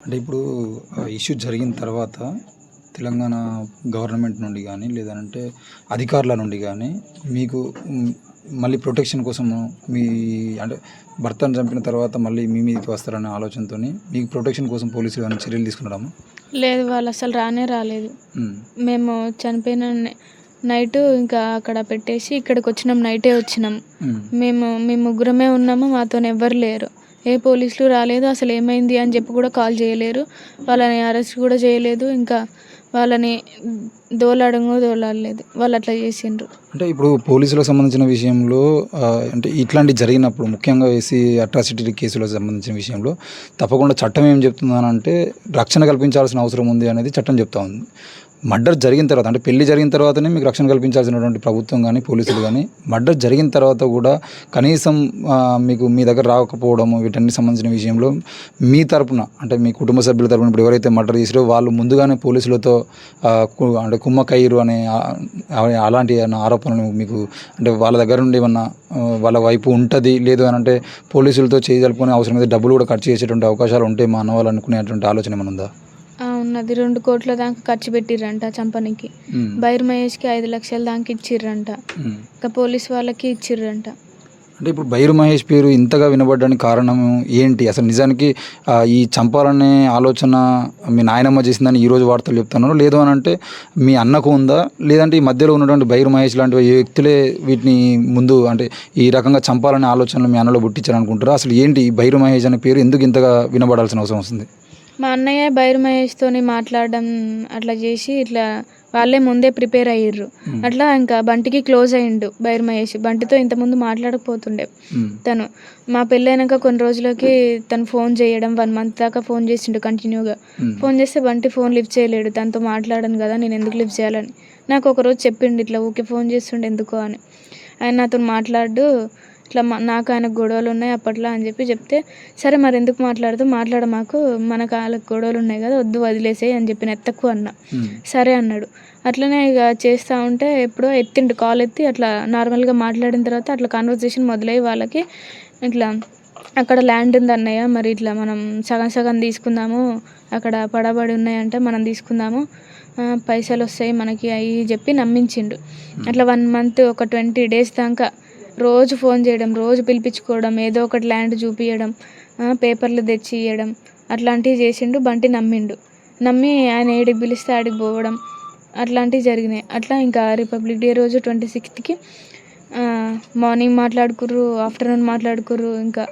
అంటే ఇప్పుడు ఇష్యూ జరిగిన తర్వాత తెలంగాణ గవర్నమెంట్ నుండి గానీ, లేదనంటే అధికారుల నుండి గానీ మీకు మళ్ళీ ప్రొటెక్షన్ కోసము మీ అంటే భర్తను చంపిన తర్వాత మళ్ళీ మీ మీదకి వస్తారనే ఆలోచనతోని మీకు ప్రొటెక్షన్ కోసం పోలీసులు ఏమైనా చర్యలు తీసుకున్నారా? లేదు, వాళ్ళసలు రానే రాలేదు. హ్మ్. మేము చనిపోయిన నైటు ఇంకా అక్కడ పెట్టేసి ఇక్కడికొచ్చినాం. నైటే వచ్చినాం. హ్మ్. మేము ముగ్గురమే ఉన్నాము. మాతోనెవ్వరు లేరు. ఏ పోలీసులు రాలేదు. అసలేమైంది అని చెప్పి కూడా కాల్ చేయలేరు. వాళ్ళని అరెస్ట్ కూడా చేయలేదు. ఇంకా వాళ్ళని దోలాడలేదు. వాళ్ళట్లా చేసిండ్రు. అంటే ఇప్పుడు పోలీసులకు సంబంధించిన విషయంలో అంటే ఇట్లాంటివి జరిగినప్పుడు ముఖ్యంగా అట్రాసిటీ కేసులకు సంబంధించిన విషయంలో తప్పకుండా చట్టం ఏం చెప్తుందనంటే రక్షణ కల్పించాల్సిన అవసరం ఉంది అనేది చట్టం చెప్తా ఉంది. మర్డర్ జరిగిన తర్వాత అంటే పెళ్లి జరిగిన తర్వాతనే మీకు రక్షణ కల్పించాల్సినటువంటి ప్రభుత్వం కానీ పోలీసులు కానీ మర్డర్ జరిగిన తర్వాత కూడా కనీసం మీకు మీ దగ్గర రాకపోవడము వీటన్ని సంబంధించిన విషయంలో మీ తరపున అంటే మీ కుటుంబ సభ్యుల తరపున ఇప్పుడు ఎవరైతే మర్డర్ చేసారో వాళ్ళు ముందుగానే పోలీసులతో అంటే కుమ్మకయ్యరు అనే అలాంటి ఆరోపణలు మీకు అంటే వాళ్ళ దగ్గర నుండి ఏమన్నా వాళ్ళ వైపు ఉంటుంది లేదు అని అంటే పోలీసులతో చేయజలుపుకునే అవసరం అయితే డబ్బులు కూడా ఖర్చు చేసేటువంటి అవకాశాలు ఉంటే మా అన్న వాళ్ళు అనుకునేటువంటి ఆలోచన ఏమైనా ఉందా? ఉన్నది. 2 కోట్ల దాకా ఖర్చు పెట్టిర్రంట చంపనికి. బైర్ మహేష్కి 5 లక్షల దాకా ఇచ్చిర్రంట. ఇంకా పోలీస్ వాళ్ళకి ఇచ్చిర్రంట. అంటే ఇప్పుడు బైరు మహేష్ పేరు ఇంతగా వినబడడానికి కారణం ఏంటి? అసలు నిజానికి ఈ చంపాలనే ఆలోచన మీ నాయనమ్మ చేసిందని ఈరోజు వార్తలు చెప్తున్నారు. లేదు అని అంటే మీ అన్నకు ఉందా? లేదంటే ఈ మధ్యలో ఉన్నటువంటి బైరు మహేష్ లాంటి వ్యక్తులే వీటిని ముందు అంటే ఈ రకంగా చంపాలనే ఆలోచనలు మీ అన్నలో పుట్టించారనుకుంటారా? అసలు ఏంటి ఈ బైరు మహేష్ అనే పేరు ఎందుకు ఇంతగా వినబడాల్సిన అవసరం వస్తుంది? మా అన్నయ్య బైర్ మహేష్తోని మాట్లాడడం అట్లా చేసి ఇట్లా వాళ్ళే ముందే ప్రిపేర్ అయ్యిర్రు. అట్లా ఇంకా బంటికి క్లోజ్ అయ్యిండు బైర్ మహేష్. బంటితో ఇంతకుముందు మాట్లాడకపోతుండే తను. మా పెళ్ళైనాక కొన్ని రోజులకి తను ఫోన్ చేయడం 1 మంత్ దాకా ఫోన్ చేసిండు కంటిన్యూగా. ఫోన్ చేస్తే బంటి ఫోన్ లిఫ్ట్ చేయలేడు. తనతో మాట్లాడను కదా, నేను ఎందుకు లిఫ్ట్ చేయాలని. నాకు ఒకరోజు చెప్పిండు ఇట్లా ఊకే ఫోన్ చేస్తుండే ఎందుకో అని. ఆయన నాతో మాట్లాడు ఇట్లా నాకు ఆయనకు గొడవలు ఉన్నాయి అప్పట్లో అని చెప్తే, సరే మరి ఎందుకు మాట్లాడ మాకు మనకు వాళ్ళకి గొడవలు ఉన్నాయి కదా, వద్దు వదిలేసేయి అని చెప్పిన ఎత్తకు అన్న. సరే అన్నాడు. అట్లనే ఇక చేస్తూ ఉంటే ఎప్పుడో ఎత్తిండు కాల్ ఎత్తి అట్లా నార్మల్గా మాట్లాడిన తర్వాత అట్లా కాన్వర్సేషన్ మొదలయ్యి వాళ్ళకి ఇట్లా అక్కడ ల్యాండ్ ఉంది అన్నయ్య, మరి ఇట్లా మనం సగం సగం తీసుకుందాము, అక్కడ పడబడి ఉన్నాయంటే మనం తీసుకుందాము, పైసలు వస్తాయి మనకి అవి చెప్పి నమ్మించిండు. అట్లా 1 మంత్ ఒక 20 days దాకా రోజు ఫోన్ చేయడం, రోజు పిలిపించుకోవడం, ఏదో ఒకటి ల్యాండ్ చూపించడం, పేపర్లు తెచ్చి ఇవ్వడం అట్లాంటివి చేసిండు. బంటి నమ్మి ఆయన ఏడికి పిలిస్తే ఆడికి పోవడం అట్లాంటివి జరిగినాయి. అట్లా ఇంకా రిపబ్లిక్ డే రోజు 26th మార్నింగ్ మాట్లాడుకుర్రు, ఆఫ్టర్నూన్ మాట్లాడుకుర్రు, ఇంకా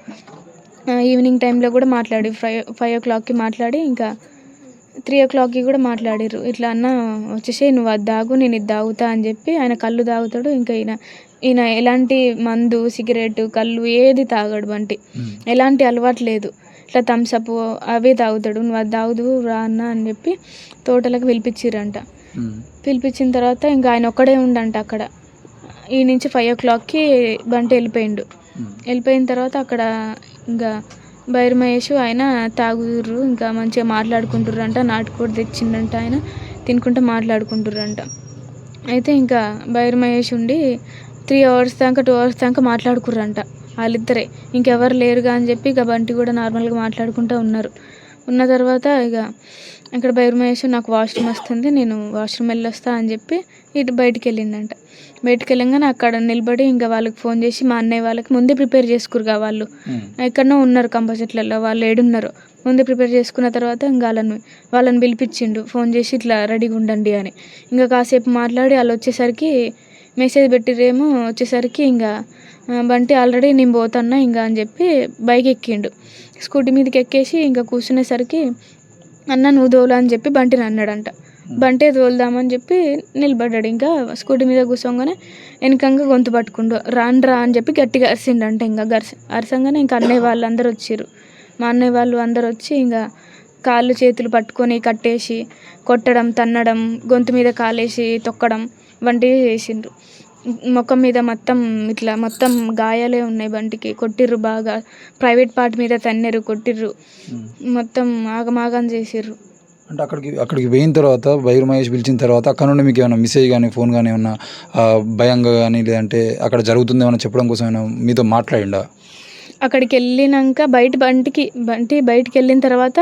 ఈవినింగ్ టైంలో కూడా మాట్లాడి 5 o'clockకి మాట్లాడి ఇంకా 3 o'clockకి కూడా మాట్లాడిర్రు. ఇట్లా అన్న వచ్చేసి నువ్వు అది తాగు, నేను ఇది తాగుతా అని చెప్పి ఆయన కళ్ళు తాగుతాడు. ఇంకా ఈయన ఎలాంటి మందు, సిగరెట్, కళ్ళు ఏది తాగడు బంటి. ఎలాంటి అలవాటు లేదు. ఇట్లా థమ్స్అప్ అవే తాగుతాడు. నువ్వు అది తాగుదు రా అన్న అని చెప్పి తోటలకు పిలిపించిర్రంట. పిలిపించిన తర్వాత ఇంకా ఆయన ఒక్కడే ఉండంట అక్కడ. ఈ నుంచి 5 o'clockకి బంటి వెళ్ళిపోయిన తర్వాత అక్కడ ఇంకా బైర్ మహేష్ ఆయన తాగుతుర్రు, ఇంకా మంచిగా మాట్లాడుకుంటుర్రంట. నాటుకోడి తెచ్చిండంట ఆయన, తినుకుంటూ మాట్లాడుకుంటుర్రంట. అయితే ఇంకా బైర్ మహేష్ ఉండి 3 hours దాకా 2 hours దాకా మాట్లాడుకుర్రంట వాళ్ళిద్దరే. ఇంకెవరు లేరుగా అని చెప్పి ఇక బంటి కూడా నార్మల్గా మాట్లాడుకుంటూ ఉన్న తర్వాత ఇక అక్కడ బైర్ మహేష్ నాకు వాష్రూమ్ వస్తుంది, నేను వాష్రూమ్ వెళ్ళొస్తా అని చెప్పి ఇటు బయటికి వెళ్ళిండంట. బయటికి వెళ్ళంగానే అక్కడ నిలబడి ఇంకా వాళ్ళకి ఫోన్ చేసి మా అన్నయ్య వాళ్ళకి ముందే ప్రిపేర్ చేసుకురుగా వాళ్ళు ఎక్కడనో ఉన్నారు కంప చెట్లలో, వాళ్ళు ఏడున్నారు. ముందే ప్రిపేర్ చేసుకున్న తర్వాత ఇంకా వాళ్ళని పిలిపించిండు ఫోన్ చేసి ఇట్లా రెడీగా ఉండండి అని. ఇంకా కాసేపు మాట్లాడి వాళ్ళు వచ్చేసరికి మెసేజ్ పెట్టిరేమో, వచ్చేసరికి ఇంకా బంటి ఆల్రెడీ నేను పోతున్నా ఇంకా అని చెప్పి బైక్ ఎక్కిండు. స్కూటీ మీదకి ఎక్కేసి ఇంకా కూర్చునేసరికి అన్న నువ్వు దోలా అని చెప్పి బంటిని అన్నాడంట. బంటే తోలుదామని చెప్పి నిలబడ్డాడు. ఇంకా స్కూటీ మీద కూర్చోగానే వెనకంగా గొంతు పట్టుకుండు, రాన్రా అని చెప్పి గట్టిగా అరిసిండంట. ఇంకా అరసంగానే ఇంకా అన్నయ్య వాళ్ళు అందరు వచ్చిర్రు. మా అన్నయ్య వాళ్ళు అందరు వచ్చి ఇంకా కాళ్ళు చేతులు పట్టుకొని కట్టేసి కొట్టడం, తన్నడం, గొంతు మీద కాలేసి తొక్కడం వంటివి చేసిండ్రు. ముఖం మీద మొత్తం గాయాలే ఉన్నాయి. బంటికి కొట్టిర్రు బాగా, ప్రైవేట్ పార్ట్ మీద తన్నెరు, కొట్టిర్రు, మొత్తం ఆగమాగం చేసిర్రు. అంటే అక్కడికి పోయిన తర్వాత బైరు మహేష్ పిలిచిన తర్వాత అక్కడ నుండి మీకు ఏమైనా మెసేజ్ కానీ ఫోన్ కానీ ఏమన్నా భయంగా కానీ లేదంటే అక్కడ జరుగుతుంది ఏమైనా చెప్పడం కోసం ఏమైనా మీతో మాట్లాడిండా? అక్కడికి వెళ్ళినాక బంటి బయటికి వెళ్ళిన తర్వాత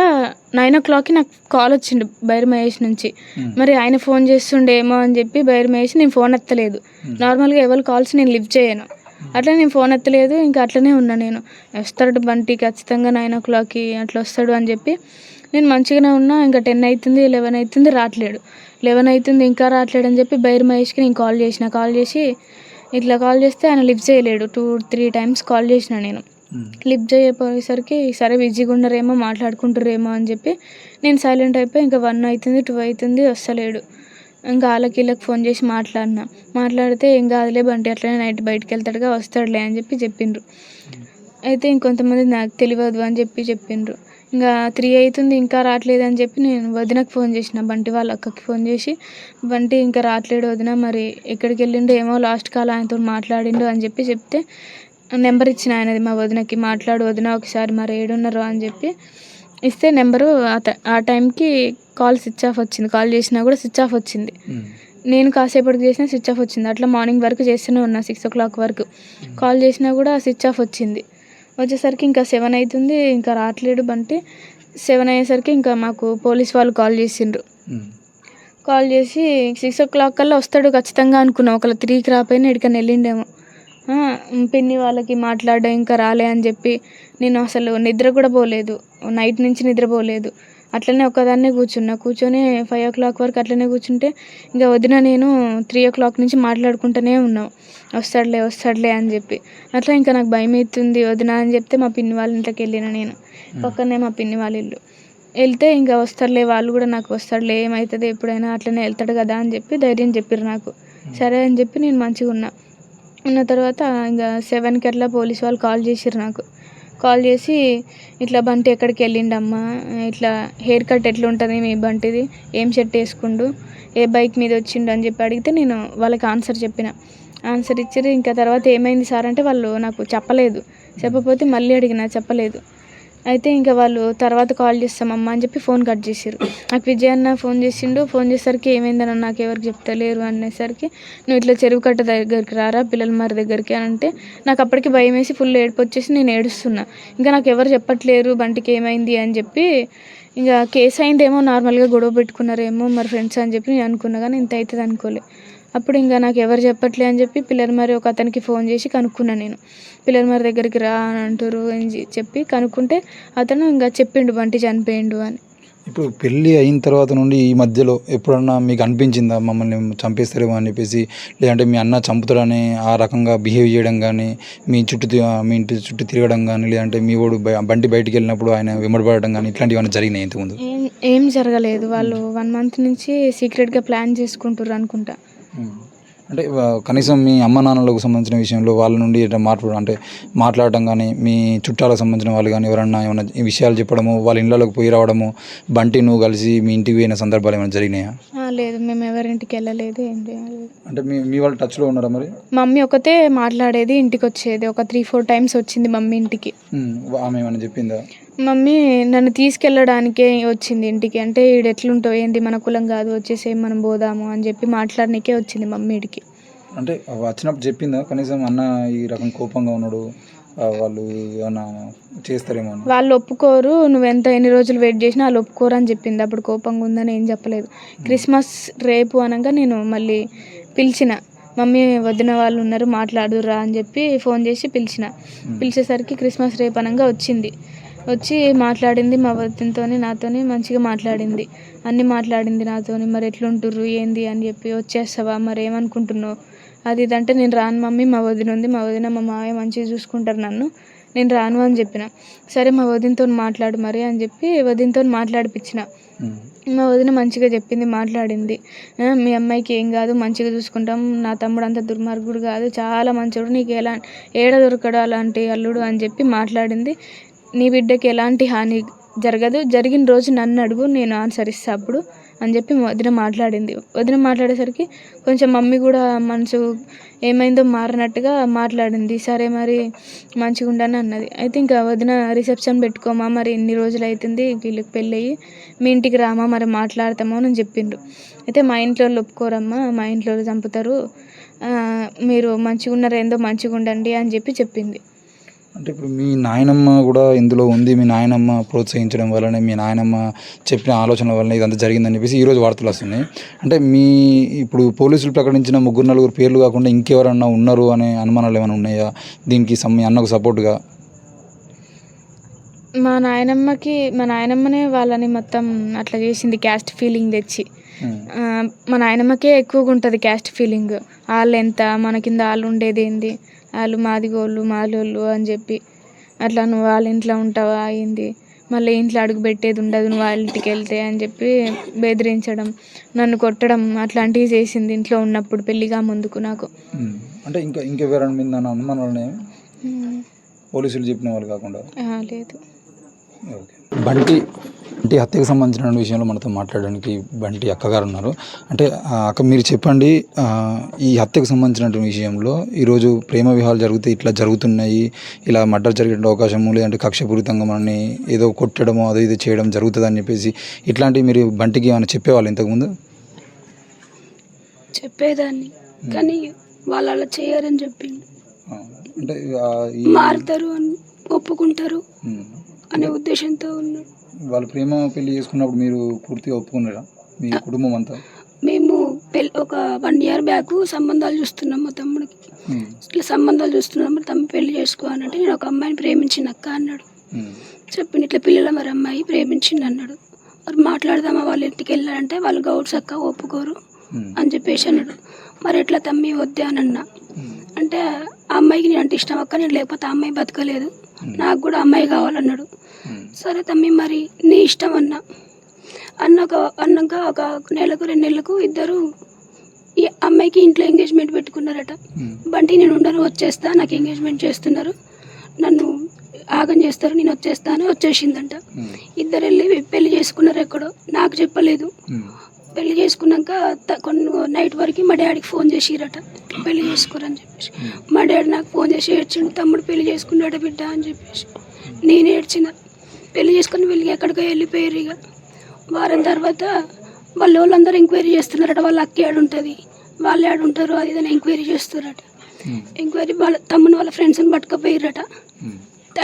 9 o'clockకి నాకు కాల్ వచ్చిండు బైర్ మహేష్ నుంచి. మరి ఆయన ఫోన్ చేస్తుండేమో అని చెప్పి బైర్ మహేష్ నేను ఫోన్ ఎత్తలేదు. నార్మల్గా ఎవరి కాల్స్ నేను లిఫ్ట్ చేయను. అట్లా నేను ఫోన్ ఎత్తలేదు. ఇంకా అట్లనే ఉన్నా నేను. వస్తాడు బంటి ఖచ్చితంగా 9 o'clockకి అట్లా వస్తాడు అని చెప్పి నేను మంచిగానే ఉన్నా. ఇంకా 10 అవుతుంది, 11 అవుతుంది, రావట్లేడు. 11 అవుతుంది ఇంకా రావట్లేడు అని చెప్పి బైర్ మహేష్కి నేను కాల్ చేసి ఇట్లా కాల్ చేస్తే ఆయన లిఫ్ట్ చేయలేడు. 2-3 times కాల్ చేసిన నేను. లిఫ్ట్ చేయకపోయేసరికి సరే బిజీగా ఉన్నారేమో మాట్లాడుకుంటారేమో అని చెప్పి నేను సైలెంట్ అయిపోయి ఇంకా 1 అవుతుంది, 2 అవుతుంది, వస్తలేడు. ఇంకా వీళ్ళకి ఫోన్ చేసి మాట్లాడితే ఏం కాదులే బంటి అట్లనే నైట్ బయటికి వెళ్తాడుగా వస్తాడులే అని చెప్పి చెప్పిండ్రు. అయితే ఇంకొంతమంది నాకు తెలియదు అని చెప్పి చెప్పిండ్రు. ఇంకా 3 అవుతుంది ఇంకా రావట్లేదు అని చెప్పి నేను వదినకు ఫోన్ చేసిన, బంటి వాళ్ళ అక్కకి ఫోన్ చేసి బంటి ఇంకా రావట్లేడు వదిన, మరి ఎక్కడికి వెళ్ళిండు ఏమో, లాస్ట్ కాల్ ఆయనతో మాట్లాడిండు అని చెప్పి చెప్తే నెంబర్ ఇచ్చిన ఆయనది మా వదినకి, మాట్లాడు వదిన ఒకసారి మరి ఏడున్నారు అని చెప్పి ఇస్తే నెంబరు ఆ టైంకి కాల్ స్విచ్ ఆఫ్ వచ్చింది. కాల్ చేసినా కూడా స్విచ్ ఆఫ్ వచ్చింది. నేను కాసేపటికి చేసినా స్విచ్ ఆఫ్ వచ్చింది. అట్లా మార్నింగ్ వరకు చేస్తూనే ఉన్నా, 6 o'clock వరకు కాల్ చేసినా కూడా స్విచ్ ఆఫ్ వచ్చింది. వచ్చేసరికి ఇంకా 7 అవుతుంది ఇంకా రావట్లేడు బంటి. 7 అయ్యేసరికి ఇంకా మాకు పోలీస్ వాళ్ళు కాల్ చేసిండ్రు. కాల్ చేసి 6 o'clock కల్లా వస్తాడు ఖచ్చితంగా అనుకున్నాం. ఒకవేళ 3కి రాపోయినా ఎక్కడికైనా వెళ్ళిండేమో. పిన్ని వాళ్ళకి మాట్లాడా ఇంకా రాలే అని చెప్పి నేను అసలు నిద్ర కూడా పోలేదు. నైట్ నుంచి నిద్రపోలేదు. అట్లనే ఒక్కదాన్నే కూర్చొని 5 o'clock వరకు అట్లనే కూర్చుంటే ఇంకా వదిన నేను 3 o'clock నుంచి మాట్లాడుకుంటూనే ఉన్నాం, వస్తాడులే అని చెప్పి. అట్లా ఇంకా నాకు భయం అవుతుంది వదిన అని చెప్తే మా పిన్ని వాళ్ళ ఇంట్లోకి వెళ్ళిన నేను. పక్కనే మా పిన్ని వాళ్ళ ఇల్లు. వెళ్తే ఇంకా వస్తాడులే వాళ్ళు కూడా, నాకు వస్తాడులే ఏమవుతుంది ఎప్పుడైనా అట్లనే వెళ్తాడు కదా అని చెప్పి ధైర్యం చెప్పారు నాకు. సరే అని చెప్పి నేను మంచిగా ఉన్న తర్వాత ఇంకా 7కి అట్లా పోలీస్ వాళ్ళు కాల్ చేసిర్రు నాకు. కాల్ చేసి ఇట్లా బంటి ఎక్కడికి వెళ్ళిండమ్మా, ఇట్లా హెయిర్ కట్ ఎట్లా ఉంటుంది మీ బంటిది, ఏం షర్ట్ వేసుకుండు, ఏ బైక్ మీద వచ్చిండు అని చెప్పి అడిగితే నేను వాళ్ళకి ఆన్సర్ ఇచ్చారు. ఇంకా తర్వాత ఏమైంది సార్ అంటే వాళ్ళు నాకు చెప్పపోతే మళ్ళీ అడిగినా చెప్పలేదు. అయితే ఇంకా వాళ్ళు తర్వాత కాల్ చేస్తామమ్మా అని చెప్పి ఫోన్ కట్ చేసారు. నాకు విజయ్ అన్న ఫోన్ చేసిండు. ఫోన్ చేసేసరికి ఏమైందని నాకు ఎవరికి చెప్తలేరు అనేసరికి నువ్వు ఇట్లా చెరువు కట్ట దగ్గరికి రారా పిల్లల మరి దగ్గరికి అని అంటే నాకు అప్పటికి భయం వేసి ఫుల్ ఏడుపు వచ్చేసి నేను ఏడుస్తున్నా. ఇంకా నాకు ఎవరు చెప్పట్లేరు బంటికి ఏమైంది అని చెప్పి ఇంకా కేసు అయిందేమో, నార్మల్గా గొడవ పెట్టుకున్నారేమో మరి ఫ్రెండ్స్ అని చెప్పి నేను అనుకున్నా, కానీ ఇంత అవుతుంది అనుకోలే. అప్పుడు ఇంకా నాకు ఎవరు చెప్పట్లే అని చెప్పి పిల్లల మరి ఒక అతనికి ఫోన్ చేసి కనుక్కున్నా నేను. పిల్లల మరి దగ్గరికి రా అని అంటారు అని చెప్పి కనుక్కుంటే అతను ఇంకా చెప్పిండు బంటి చనిపోయిండు అని. ఇప్పుడు పెళ్ళి అయిన తర్వాత నుండి ఈ మధ్యలో ఎప్పుడన్నా మీకు అనిపించిందా మమ్మల్ని చంపేస్తారేమో అని చెప్పేసి, లేదంటే మీ అన్న చంపుతాడని ఆ రకంగా బిహేవ్ చేయడం కానీ, మీ ఇంటి చుట్టూ తిరగడం కానీ, లేదంటే మీ వాడు బంటి బయటికి వెళ్ళినప్పుడు ఆయన వెంబడబడడం కానీ ఇట్లాంటివి ఏమైనా జరిగినాయి ఇంతకుముందు? ఏం జరగలేదు. వాళ్ళు 1 month నుంచి సీక్రెట్గా ప్లాన్ చేసుకుంటారు అనుకుంటా. అంటే కనీసం మీ అమ్మ నాన్నలకు సంబంధించిన విషయంలో వాళ్ళ నుండి అంటే మాట్లాడటం కానీ, మీ చుట్టాలకు సంబంధించిన వాళ్ళు కానీ ఎవరన్నా ఏమైనా ఈ విషయాలు చెప్పడము, వాళ్ళ ఇళ్ళలోకి పోయి రావడము, బంటి నువ్వు కలిసి మీ ఇంటికి పోయిన సందర్భాలు ఏమైనా జరిగినాయా? లేదు, మేము ఎవరింటికి వెళ్ళలేదు, ఏం చేయలేదు. అంటే మీ వాళ్ళు టచ్లో ఉన్నారా మరి? మమ్మీ ఒకతే మాట్లాడేది, ఇంటికి వచ్చేది. ఒక 3-4 times వచ్చింది మమ్మీ ఇంటికి. ఆమె ఏమైనా చెప్పిందా? మమ్మీ నన్ను తీసుకెళ్ళడానికే వచ్చింది ఇంటికి. అంటే ఈడు ఎట్లుంటావు ఏంది, మన కులం కాదు, వచ్చేసేం మనం పోదాము అని చెప్పి మాట్లాడనికే వచ్చింది మమ్మీ ఇడికి. అంటే వచ్చినప్పుడు చెప్పిందా కనీసం అన్న ఈ రకం కోపంగా ఉన్నాడు, వాళ్ళు ఏమన్నా చేస్తారేమో అని? వాళ్ళు ఒప్పుకోరు, ఎన్ని రోజులు వెయిట్ చేసినా వాళ్ళు ఒప్పుకోరు అని చెప్పింది. అప్పుడు కోపంగా ఉందని ఏం చెప్పలేదు. క్రిస్మస్ రేపు అనగా నేను మళ్ళీ పిలిచిన, మమ్మీ వదిన వాళ్ళు ఉన్నారు మాట్లాడురా అని చెప్పి ఫోన్ చేసి పిలిచేసరికి క్రిస్మస్ రేపు అనగా వచ్చి మాట్లాడింది మా వదినతోని నాతోని మంచిగా మాట్లాడింది. అన్నీ మాట్లాడింది నాతోని. మరి ఎట్లుంటుర్రు ఏంది అని చెప్పి, వచ్చేస్తావా మరి ఏమనుకుంటున్నావు అది ఇదంటే నేను రాను మమ్మీ, మా వదిన ఉంది, మా వదిన మా మావయ్య మంచిగా చూసుకుంటారు నన్ను, నేను రాను అని చెప్పిన. సరే మా వదినతో మాట్లాడు మరి అని చెప్పి వదినతో మాట్లాడిపించిన. మా వదిన మంచిగా చెప్పింది, మాట్లాడింది. మీ అమ్మాయికి ఏం కాదు, మంచిగా చూసుకుంటాం, నా తమ్ముడు అంత దుర్మార్గుడు కాదు, చాలా మంచోడు, నీకు ఏడ దొరకడు అలాంటి అల్లుడు అని చెప్పి మాట్లాడింది. నీ బిడ్డకి ఎలాంటి హాని జరగదు, జరిగిన రోజు నన్ను అడుగు, నేను ఆన్సర్ ఇస్తా అప్పుడు అని చెప్పి వదిన మాట్లాడింది. వదిన మాట్లాడేసరికి కొంచెం మమ్మీ కూడా మనసు ఏమైందో మారినట్టుగా మాట్లాడింది. సరే మరి మంచిగా ఉండని అన్నది. అయితే ఇంకా వదిన రిసెప్షన్ పెట్టుకోమా, మరి ఇన్ని రోజులు అవుతుంది వీళ్ళకి పెళ్ళి అయ్యి, మీ ఇంటికి రామా మరి మాట్లాడతామో అని చెప్పిండ్రు. అయితే మా ఇంట్లో వాళ్ళు ఒప్పుకోరమ్మా, మా ఇంట్లో చంపుతారు, మీరు మంచిగా ఉన్నారేందో మంచిగా ఉండండి అని చెప్పింది. అంటే ఇప్పుడు మీ నాయనమ్మ కూడా ఇందులో ఉంది, మీ నాయనమ్మ ప్రోత్సహించడం వల్లనే, మీ నాయనమ్మ చెప్పిన ఆలోచనల వల్లనే ఇదంతా జరిగిందని చెప్పేసి ఈరోజు వార్తలు వస్తున్నాయి. అంటే మీ ఇప్పుడు పోలీసులు ప్రకటించిన 3-4 పేర్లు కాకుండా ఇంకెవరన్నా ఉన్నారు అనే అనుమానాలు ఏమైనా ఉన్నాయా దీనికి మీ అన్నకు సపోర్ట్గా? మా నాయనమ్మనే వాళ్ళని మొత్తం అట్లా చేసింది, క్యాస్ట్ ఫీలింగ్ తెచ్చి. మా నాయనమ్మకే ఎక్కువగా ఉంటుంది క్యాస్ట్ ఫీలింగ్. వాళ్ళు ఎంత, మన కింద వాళ్ళు ఉండేది ఏంది, వాళ్ళు మాదిగోళ్ళు మాలోళ్ళు అని చెప్పి, అట్లా నువ్వు వాళ్ళ ఇంట్లో ఉంటావా ఏంది, మళ్ళీ ఇంట్లో అడుగు పెట్టేది ఉండదు నువ్వు వాళ్ళ ఇంటికి వెళ్తే అని చెప్పి బెదిరించడం, నన్ను కొట్టడం అట్లాంటివి చేసింది ఇంట్లో ఉన్నప్పుడు, పెళ్ళిగా ముందుకు నాకు. అంటే ఇంకెవరైనా మీద అనుమానాలు ఉన్నాయా పోలీసులు చెప్పిన వాళ్ళు కాకుండా? లేదు. ఓకే. బంటి హత్యకు సంబంధించిన విషయంలో మనతో మాట్లాడడానికి బంటి అక్కగారు ఉన్నారు. అంటే అక్క మీరు చెప్పండి, ఈ హత్యకు సంబంధించిన విషయంలో ఈరోజు ప్రేమ వివాహాలు జరిగితే ఇట్లా జరుగుతున్నాయి, ఇలా మర్డర్ జరిగే అవకాశము, లేదంటే కక్షపూరితంగా మనల్ని ఏదో కొట్టడమో అదో ఇది చేయడం జరుగుతుంది అని చెప్పేసి ఇట్లాంటివి మీరు బంటికి ఏమైనా చెప్పేవాళ్ళు ఇంతకుముందు? చెప్పేదాన్ని, కానీ వాళ్ళు అలా చేయరని చెప్పింది. అంటే మారుతారు అని, ఒప్పుకుంటారు అనే ఉద్దేశంతో ఉన్నాడు. వాళ్ళు ప్రేమ పెళ్లి చేసుకున్నప్పుడు మీరు పూర్తిగా ఒప్పుకున్నారా మీ కుటుంబం అంతా? మేము ఒక 1 year బ్యాక్ సంబంధాలు చూస్తున్నాం మా తమ్ముడికి. ఇట్లా సంబంధాలు చూస్తున్నాం, మరి తమ్ముడు పెళ్లి చేసుకో అని అంటే, నేను ఒక అమ్మాయిని ప్రేమించిన అక్క అన్నాడు. చెప్పింది ఇట్లా పిల్లల మరి అమ్మాయి ప్రేమించింది అన్నాడు. మరి మాట్లాడదామా వాళ్ళ ఇంటికి వెళ్ళాలంటే వాళ్ళు గౌడ్స్ అక్క ఒప్పుకోరు అని చెప్పేసి అన్నాడు. మరి ఎట్లా తమ్మి వద్దే అని అన్నా. అంటే ఆ అమ్మాయికి నేను అంటే ఇష్టం అక్క, నేను లేకపోతే ఆ అమ్మాయి బతకలేదు, నాకు కూడా అమ్మాయి కావాలన్నాడు. సరే తమ్మి మరి నీ ఇష్టం అన్నాక ఒక 1 నెలకు 2 నెలలకు ఇద్దరు ఈ అమ్మాయికి ఇంట్లో ఎంగేజ్మెంట్ పెట్టుకున్నారట. బంటి నేను ఉండను, వచ్చేస్తా, నాకు ఎంగేజ్మెంట్ చేస్తున్నారు, నన్ను ఆగం చేస్తారు, నేను వచ్చేస్తాను వచ్చేసిందంట. ఇద్దరు వెళ్ళి పెళ్లి చేసుకున్నారు ఎక్కడో, నాకు చెప్పలేదు. పెళ్లి చేసుకున్నాక కొన్ని నైట్ వరకు మా డాడీకి ఫోన్ చేసిరట పెళ్లి చేసుకోరని చెప్పేసి. మా డాడీ నాకు ఫోన్ చేసి ఏడ్చిండు, తమ్ముడు పెళ్లి చేసుకున్నాడు బిడ్డ అని చెప్పేసి. నేను ఏడ్చిన. పెళ్లి చేసుకుని వెళ్ళి ఎక్కడికో వెళ్ళిపోయారు. ఇక వారం తర్వాత వాళ్ళందరూ ఎంక్వైరీ చేస్తున్నారట, వాళ్ళ అక్క ఏడుంటుంది, వాళ్ళు ఏడుంటారు, అది ఇదని ఎంక్వైరీ చేస్తున్నారట. ఎంక్వైరీ వాళ్ళ తమ్ముని వాళ్ళ ఫ్రెండ్స్ని పట్టుకపోయారట.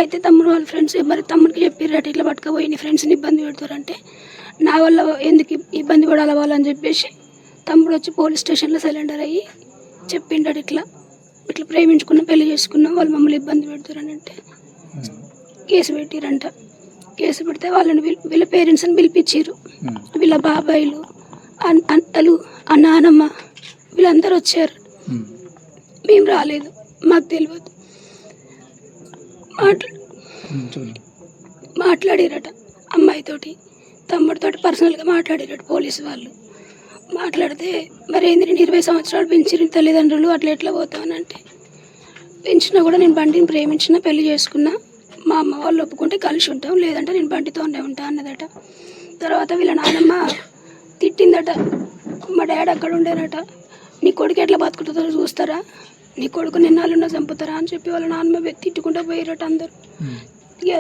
అయితే తమ్ముడు వాళ్ళ ఫ్రెండ్స్ మరి తమ్ముడికి చెప్పారట, ఇట్లా పట్టుకపోయి నీ ఫ్రెండ్స్ని ఇబ్బంది పెడతారంటే, నా వల్ల ఎందుకు ఇబ్బంది పడాలి వాళ్ళని చెప్పేసి తమ్ముడు వచ్చి పోలీస్ స్టేషన్లో సరెండర్ అయ్యి చెప్పిండాడు, ఇట్లా ప్రేమించుకున్నాం, పెళ్లి చేసుకున్నాం, వాళ్ళు మమ్మల్ని ఇబ్బంది పెడతారని అంటే కేసు పెట్టిరంట. కేసు పెడితే వాళ్ళని వీళ్ళ పేరెంట్స్ని పిలిపించారు. వీళ్ళ బాబాయిలు, అత్తలు, నానమ్మ వీళ్ళందరూ వచ్చారు. మేము రాలేదు, మాకు తెలియదు. మాట్లాడిరట అమ్మాయితోటి, తమ్ముడితోటి పర్సనల్గా మాట్లాడిరట పోలీసు వాళ్ళు. మాట్లాడితే మరి ఏంది నేను 20 సంవత్సరాలు పెంచిన తల్లిదండ్రులు అట్లా ఎట్లా పోతానంటే, పెంచినా కూడా నేను బండిని ప్రేమించిన, పెళ్లి చేసుకున్నా, మా అమ్మ వాళ్ళు ఒప్పుకుంటే కలిసి ఉంటాం, లేదంటే నేను బండితోనే ఉంటా అన్నదట. తర్వాత వీళ్ళ నాన్నమ్మ తిట్టిందట. మా డాడీ అక్కడ ఉండేనట, నీ కొడుకు ఎట్లా బతుకుతుందో చూస్తారా, నీ కొడుకు నిన్నాళ్ళున్నా చంపుతారా అని చెప్పి వాళ్ళ నాన్నమ్మ తిట్టుకుంటూ పోయారట అందరు. ఇక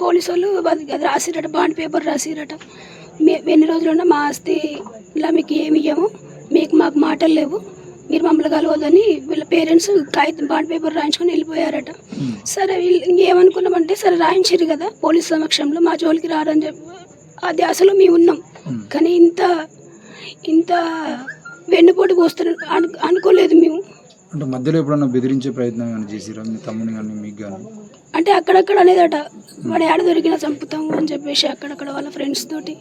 పోలీసు వాళ్ళు అది రాసిరట, బాండ్ పేపర్ రాసిరట. ఎన్ని రోజులున్నా మా ఆస్తి ఇలా మీకు ఏమి ఇయ్యము, మాకు మాటలు లేవు, మీరు మమ్మల్ని కలవద్దని వీళ్ళ పేరెంట్స్ కాగితం బాండ్ పేపర్ రాయించుకొని వెళ్ళిపోయారట. సరే వీళ్ళు ఇంకేమనుకున్నామంటే, సరే రాయించారు కదా పోలీస్ సమక్షంలో, మా జోలికి రారని చెప్పి అది అసలు మేము ఉన్నాం. కానీ ఇంత వెన్నుపోటు పోస్తున్నారు అనుకోలేదు మేము. అంటే మధ్యలో ఎప్పుడన్నా బెదిరించే ప్రయత్నం ఏమైనా చేసిరా మీ తమ్ముని కానీ మీకు కానీ? అంటే అక్కడక్కడ అనేదట, వాడు ఏడ దొరికినా చంపుతాము అని చెప్పేసి అక్కడక్కడ వాళ్ళ ఫ్రెండ్స్ తోటి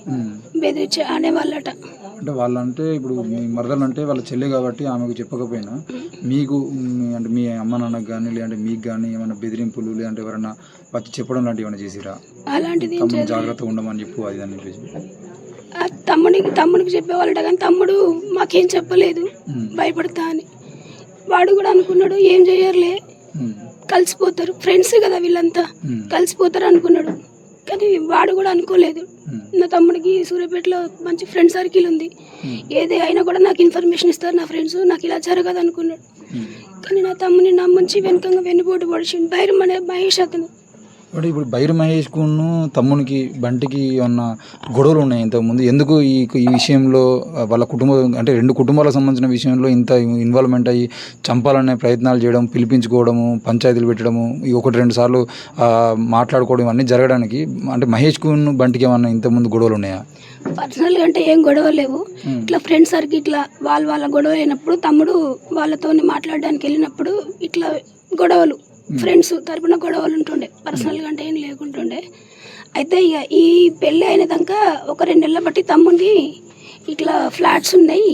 బెదిరించి అనేవాళ్ళట. అంటే వాళ్ళంటే ఇప్పుడు మీ మరదలు అంటే వాళ్ళ చెల్లె కాబట్టి ఆమెకు చెప్పకపోయినా మీకు అంటే మీ అమ్మ నాన్నకు కానీ లేదంటే మీకు కానీ ఏమైనా బెదిరింపులు లేదంటే ఎవరైనా వచ్చి చెప్పడం లాంటివి ఏమైనా చేసిరా? అలాంటిది జాగ్రత్తగా ఉండమని చెప్పు అది అని చెప్పేసి తమ్ముడికి చెప్పేవాళ్ళట, కానీ తమ్ముడు మాకేం చెప్పలేదు, భయపడతా అని. వాడు కూడా అనుకున్నాడు ఏం చెయ్యర్లే, కలిసిపోతారు ఫ్రెండ్స్ కదా వీళ్ళంతా, కలిసిపోతారు అనుకున్నాడు. కానీ వాడు కూడా అనుకోలేదు, నా తమ్ముడికి సూర్యాపేటలో మంచి ఫ్రెండ్ సర్కిల్ ఉంది, ఏదే అయినా కూడా నాకు ఇన్ఫర్మేషన్ ఇస్తారు నా ఫ్రెండ్స్, నాకు ఇలా జరగదు అనుకున్నాడు. కానీ నా తమ్ముని నమ్మించి వెనుకంగా వెన్నుపోటు పడిచిండు. ధైర్యం అనే మహేష్ అతను అంటే ఇప్పుడు బైరు మహేష్కును తమ్మునికి బంటికి ఏమన్నా గొడవలు ఉన్నాయి ఇంతకుముందు, ఎందుకు ఈ విషయంలో వాళ్ళ కుటుంబం అంటే 2 కుటుంబాలకు సంబంధించిన విషయంలో ఇంత ఇన్వాల్వ్మెంట్ అయ్యి చంపాలనే ప్రయత్నాలు చేయడం, పిలిపించుకోవడము, పంచాయతీలు పెట్టడము, ఈ 1-2 సార్లు మాట్లాడుకోవడం ఇవన్నీ జరగడానికి అంటే మహేష్కును బంటికి ఏమన్నా ఇంతకుముందు గొడవలు ఉన్నాయా? పర్సనల్గా అంటే ఏం గొడవ లేవు. ఇట్లా ఫ్రెండ్స్ సరికి ఇట్లా వాళ్ళ గొడవ అయినప్పుడు తమ్ముడు వాళ్ళతో మాట్లాడడానికి వెళ్ళినప్పుడు ఇట్లా గొడవలు ఫ్రెండ్స్ తరపున గొడవలు ఉంటుండే, పర్సనల్గా అంటే ఏం లేకుంటుండే. అయితే ఇక ఈ పెళ్ళి అయినదాక 1-2 నెలల బట్టి తమ్ముడికి ఇట్లా ఫ్లాట్స్ ఉన్నాయి,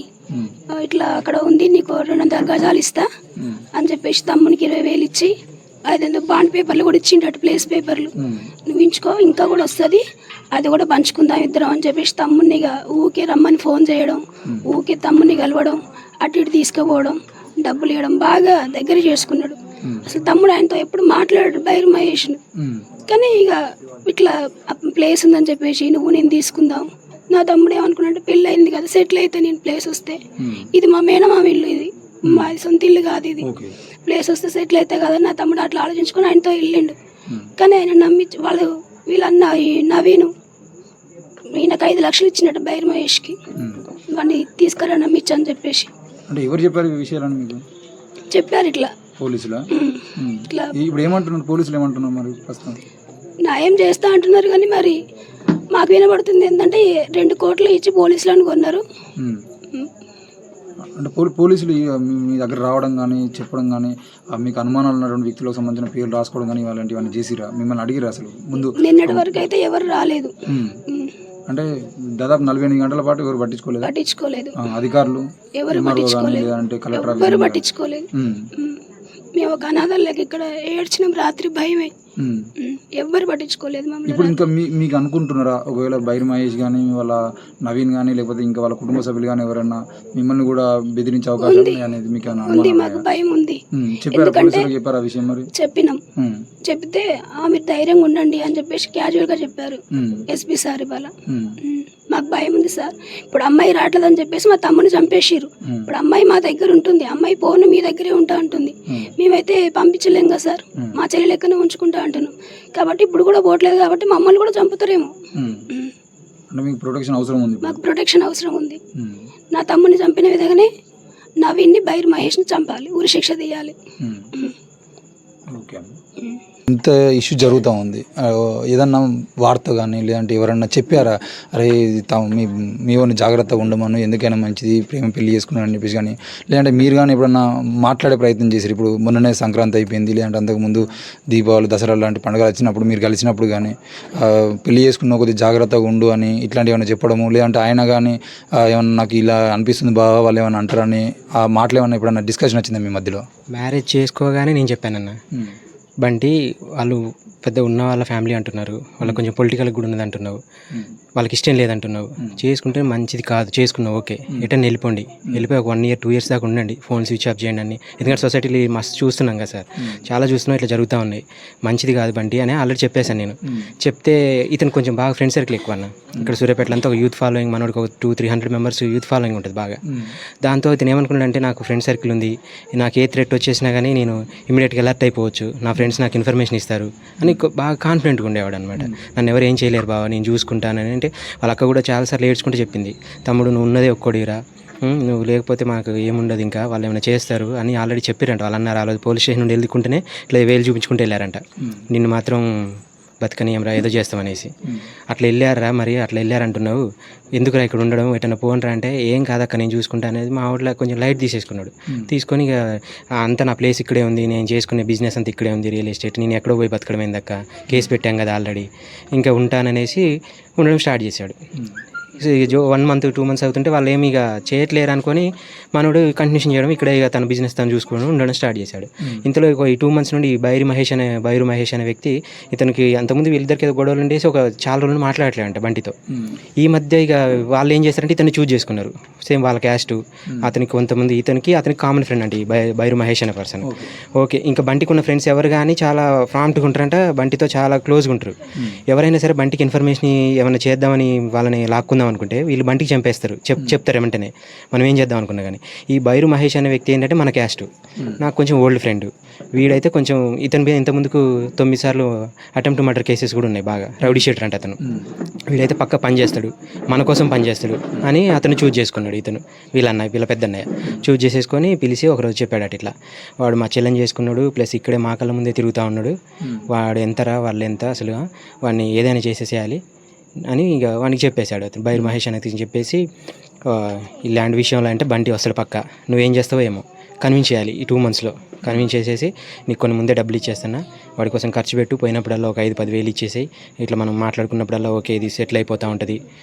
ఇట్లా అక్కడ ఉంది, నీకు 200 గజాలు ఇస్తా అని చెప్పేసి తమ్మునికి 20,000 ఇచ్చి 500 బాండ్ పేపర్లు కూడా ఇచ్చిండట, ప్లేస్ పేపర్లు, నువ్వు ఇంచుకో ఇంకా కూడా వస్తుంది, అది కూడా పంచుకుందాం ఇద్దరం అని చెప్పేసి తమ్ముడిని ఇక ఊకే రమ్మని ఫోన్ చేయడం, ఊకే తమ్ముడిని కలవడం, అటు ఇటు తీసుకుపోవడం, డబ్బులు ఇవ్వడం, బాగా దగ్గర చేసుకున్నాడు. అసలు తమ్ముడు ఆయనతో ఎప్పుడు మాట్లాడాడు బైరు మహేష్. కానీ ఇక ఇట్లా ప్లేస్ ఉందని చెప్పేసి నువ్వు నేను తీసుకుందాం, నా తమ్ముడు ఏమనుకున్నాడు, పెళ్ళి అయింది కదా, సెటిల్ అయితే నేను ప్లేస్ వస్తే, ఇది మా మేనమామ ఇల్లు, ఇది మా సొంత ఇల్లు కాదు, ఇది ప్లేస్ వస్తే సెటిల్ అయితే కదా, నా తమ్ముడు అట్లా ఆలోచించుకొని ఆయనతో వెళ్ళిండు. కానీ ఆయన నమ్మించి వీళ్ళన్న ఈ నవీను ఈయనకు 5 లక్షలు ఇచ్చినట్టు బైరు మహేష్కి, వాడిని తీసుకురా నమ్మించు అని చెప్పేసి. అంటే ఎవరు చెప్పారు ఈ విషయాలను మీకు? చెప్పారు ఇట్లా పోలీసులా? ఇట్లా ఇప్పుడు ఏమంటున్నారు పోలీసులు, ఏమంటున్నారు మరి ప్రస్తుతం? న్యాయం చేస్తా అంటున్నారు కానీ మరి మాకు వినబడుతుంది ఏంటంటే 2 కోట్లు ఇచ్చి పోలీసులను కొన్నారు. అంటే పోలీసులు మీ దగ్గర రావడం కానీ చెప్పడం కానీ మీకు అనుమానాలు ఉన్నటువంటి వ్యక్తులకు సంబంధించిన పేర్లు రాసుకోవడం కానీ ఇలాంటివన్నీ చేసిరా? మిమ్మల్ని అడిగిరా అసలు ముందు? నిన్నటి వరకు అయితే ఎవరు రాలేదు. అంటే దాదాపు 48 గంటల పాటు ఎవరు పట్టించుకోలేదు. అధికారులు ఎవరు పట్టించుకోలేదు, అంటే కలెక్టర్ ఎవరు పట్టించుకోలేదు. మేము ఒక అనాథాలకి ఇక్కడ ఏడ్చినాం, రాత్రి భయమే, ఎవ్వరు పట్టించుకోలేదు మమ్మల్ని. ఇప్పుడు ఇంకా మీకు అనుకుంటున్నారా ఒకవేళ బైరు మహేష్ కానీ వాళ్ళ నవీన్ కానీ లేకపోతే ఇంకా వాళ్ళ కుటుంబ సభ్యులు కానీ ఎవరైనా మిమ్మల్ని కూడా బెదిరించే అవకాశం అనేది మీకు ఉంది? మాకు భయం ఉంది. చెప్పారా ఆ విషయం? మరి చెప్పినాం, చెప్తే మీరు ధైర్యంగా ఉండండి అని చెప్పేసి క్యాజువల్ గా చెప్పారు ఎస్పీ సార్. ఇవాళ మాకు భయం ఉంది సార్, ఇప్పుడు అమ్మాయి రావట్లేదని చెప్పేసి మా తమ్ముని చంపేసిర్రు, ఇప్పుడు అమ్మాయి మా దగ్గర ఉంటుంది, అమ్మాయి ఫోన్ మీ దగ్గరే ఉంటా అంటుంది, మేమైతే పంపించలేం కదా సార్, మా చెల్లి లెక్కనే ఉంచుకుంటా అంటున్నాం, కాబట్టి ఇప్పుడు కూడా పోవట్లేదు కాబట్టి మమ్మల్ని కూడా చంపుతారేమో. మీకు ప్రొటెక్షన్ అవసరం ఉంది? మాకు ప్రొటెక్షన్ అవసరం ఉంది. నా తమ్ముని చంపిన విధంగానే నవీన్ని బైరు మహేష్ని చంపాలి, ఉరి శిక్ష తీయాలి. ఓకే. ఇంత ఇష్యూ జరుగుతూ ఉంది, ఏదన్నా వార్త కానీ లేదంటే ఎవరన్నా చెప్పారా, అరే మీ వాడిని జాగ్రత్తగా ఉండమను, ఎందుకైనా మంచిది, ప్రేమ పెళ్లి చేసుకున్నారని చెప్పేసి కానీ, లేదంటే మీరు కానీ ఎప్పుడన్నా మాట్లాడే ప్రయత్నం చేశారు? ఇప్పుడు మొన్ననే సంక్రాంతి అయిపోయింది, లేదంటే అంతకుముందు దీపావళి, దసరా లాంటి పండుగలు వచ్చినప్పుడు మీరు కలిసినప్పుడు కానీ పెళ్లి చేసుకున్న కొద్దిగా జాగ్రత్తగా ఉండు అని ఇట్లాంటివి ఏమైనా చెప్పడము, లేదంటే ఆయన కానీ ఏమన్నా నాకు ఇలా అనిపిస్తుంది బాగా వాళ్ళు ఏమైనా అంటారని ఆ మాటలు ఏమన్నా ఎప్పుడన్నా డిస్కషన్ వచ్చిందా మీ మధ్యలో? మ్యారేజ్ చేసుకోగానే నేను చెప్పానన్న, బంటి వాళ్ళు పెద్ద ఉన్న వాళ్ళ ఫ్యామిలీ అంటున్నారు, వాళ్ళకి కొంచెం పొలిటికల్ కూడా ఉన్నది అంటున్నావు, వాళ్ళకి ఇష్టం లేదంటున్నావు, చేసుకుంటే మంచిది కాదు, చేసుకున్నావు ఓకే, ఎటన్నా వెళ్ళిపోండి, వెళ్ళిపోయి ఒక 1 year 2 years దాకా ఉండండి, ఫోన్ స్విచ్ ఆఫ్ చేయండి అని. ఎందుకంటే సొసైటీలో మస్తు చూస్తున్నాం కదా సార్, చాలా చూస్తున్నాం, ఇట్లా జరుగుతూ ఉన్నాయి, మంచిది కాదు బంటి అని ఆల్రెడీ చెప్పేశాను నేను. చెప్తే ఇతను కొంచెం బాగా ఫ్రెండ్ సర్కిల్ ఎక్కువ అన్న, ఇక్కడ సూర్యాపేటలో అంతా ఒక యూత్ ఫాలోయింగ్, మనోడికి ఒక 200-300 members యూత్ ఫాలోయింగ్ ఉంటుంది బాగా. దాంతో ఇతను ఏమనుకున్నాడంటే నాకు ఫ్రెండ్ సర్కిల్ ఉంది, నాకు ఏ థ్రెట్ వచ్చేసినా కానీ నేను ఇమీడియట్గా అలర్ట్ అయిపోవచ్చు, నా ఫ్రెండ్స్ నాకు ఇన్ఫర్మేషన్ ఇస్తారు అని బాగా కాన్ఫిడెంట్గా ఉండేవాడు అనమాట. నన్ను ఎవరు ఏం చేయలేరు బావ, నేను చూసుకుంటానని. అంటే వాళ్ళ అక్క కూడా చాలాసార్లు ఏడ్చుకుంటూ చెప్పింది, తమ్ముడు నువ్వు ఉన్నదే ఒక్కడిరా, నువ్వు లేకపోతే మాకు ఏముండదు, ఇంకా వాళ్ళు ఏమైనా చేస్తారు అని ఆల్రెడీ చెప్పారంట. వాళ్ళు అన్నారు ఆ రోజు పోలీస్ స్టేషన్ నుండి వెళ్ళుకుంటేనే ఇట్లా వేలు చూపించుకుంటూ వెళ్ళారంట, నిన్ను మాత్రం బతకనీయంరా ఏదో చేస్తామనేసి. అట్లా వెళ్ళారా, మరి అట్లా వెళ్ళారంటున్నావు, ఎందుకురా ఇక్కడ ఉండడం, ఎటన్నా పోనరా అంటే ఏం కాదక్క నేను చూసుకుంటా అనేది మా ఊళ్ళో కొంచెం లైట్ తీసేసుకున్నాడు. తీసుకొని ఇక అంతా నా ప్లేస్ ఇక్కడే ఉంది, నేను చేసుకునే బిజినెస్ అంతా ఇక్కడే ఉంది, రియల్ ఎస్టేట్, నేను ఎక్కడో పోయి బతకడం ఏందక్క, కేసు పెట్టాం కదా ఆల్రెడీ, ఇంకా ఉంటాననేసి ఉండడం స్టార్ట్ చేశాడు. 1 month 2 months అవుతుంటే వాళ్ళు ఏమి ఇక చేయట్లేరు అనుకొని మనోడు కంటిన్యూషన్ చేయడం, ఇక్కడ ఇక తన బిజినెస్ తను చూసుకొని ఉండడం స్టార్ట్ చేశాడు. ఇంతలో ఈ 2 months నుండి బైరు మహేష్ అనే వ్యక్తి, ఇతనికి అంతకుముందు వీళ్ళిద్దరికి ఏదో గొడవలు ఉండేసి ఒక చాలా రోజులు మాట్లాడలేదంట బంటితో. ఈ మధ్య ఇక వాళ్ళు ఏం చేస్తారంటే ఇతన్ని చూజ్ చేసుకున్నారు, సేమ్ వాళ్ళ క్యాస్ట్, అతనికి కొంతమంది అతనికి కామన్ ఫ్రెండ్ అంటే బైరు మహేష్ అనే పర్సన్. ఓకే, ఇంకా బంటికి ఉన్న ఫ్రెండ్స్ ఎవరు కానీ చాలా ప్రాంప్ట్గా ఉంటారంట, బంటితో చాలా క్లోజ్గా ఉంటారు. ఎవరైనా సరే బంటికి ఇన్ఫర్మేషన్ ఏమైనా చేద్దామని వాళ్ళని లాక్కుందాం ఆడుకుందాం అనుకుంటే వీళ్ళు బంటికి చంపేస్తారు, చెప్తారు ఏమంటేనే మనం ఏం చేద్దాం అనుకున్నా. కానీ ఈ బైరు మహేష్ అనే వ్యక్తి ఏంటంటే మన క్యాస్ట్, నాకు కొంచెం ఓల్డ్ ఫ్రెండ్. వీడైతే కొంచెం ఇతని మీద ఇంతకుముందుకు 9 సార్లు అటెంప్ట్ మర్డర్ కేసెస్ కూడా ఉన్నాయి, బాగా రౌడీ షీటర్ అంటే అతను. వీడైతే పక్క పని చేస్తాడు, మన కోసం పని చేస్తాడు అని అతను చూజ్ చేసుకున్నాడు. ఇతను వీళ్ళ పెద్దన్నయ్య చూజ్ చేసేసుకొని పిలిచి ఒకరోజు చెప్పాడట, ఇట్లా వాడు మా చెల్లెని చేసుకున్నాడు, ప్లస్ ఇక్కడే మా కళ్ళ ముందే తిరుగుతూ ఉన్నాడు, వాడు ఎంతరా వాళ్ళు ఎంత అసలు, వాడిని ఏదైనా చేసేసేయాలి అని ఇక వానికి చెప్పేశాడు అతను, బైరు మహేష్ అనేది చెప్పేసి ఈ ల్యాండ్ విషయంలో అంటే బంటి వస్తాడు పక్క, నువ్వేం చేస్తావో ఏమో కన్విన్స్ చేయాలి, ఈ 2 monthsలో కన్విన్స్ చేసేసి నీకు కొన్ని ముందే డబ్బులు ఇచ్చేస్తున్నా, వాడి కోసం ఖర్చు పెట్టు, పోయినప్పుడల్లా ఒక 5-10 వేలు ఇచ్చేసేయి, ఇట్లా మనం మాట్లాడుకున్నప్పుడల్లా ఓకే ఇది సెటిల్ అయిపోతూ ఉంటుంది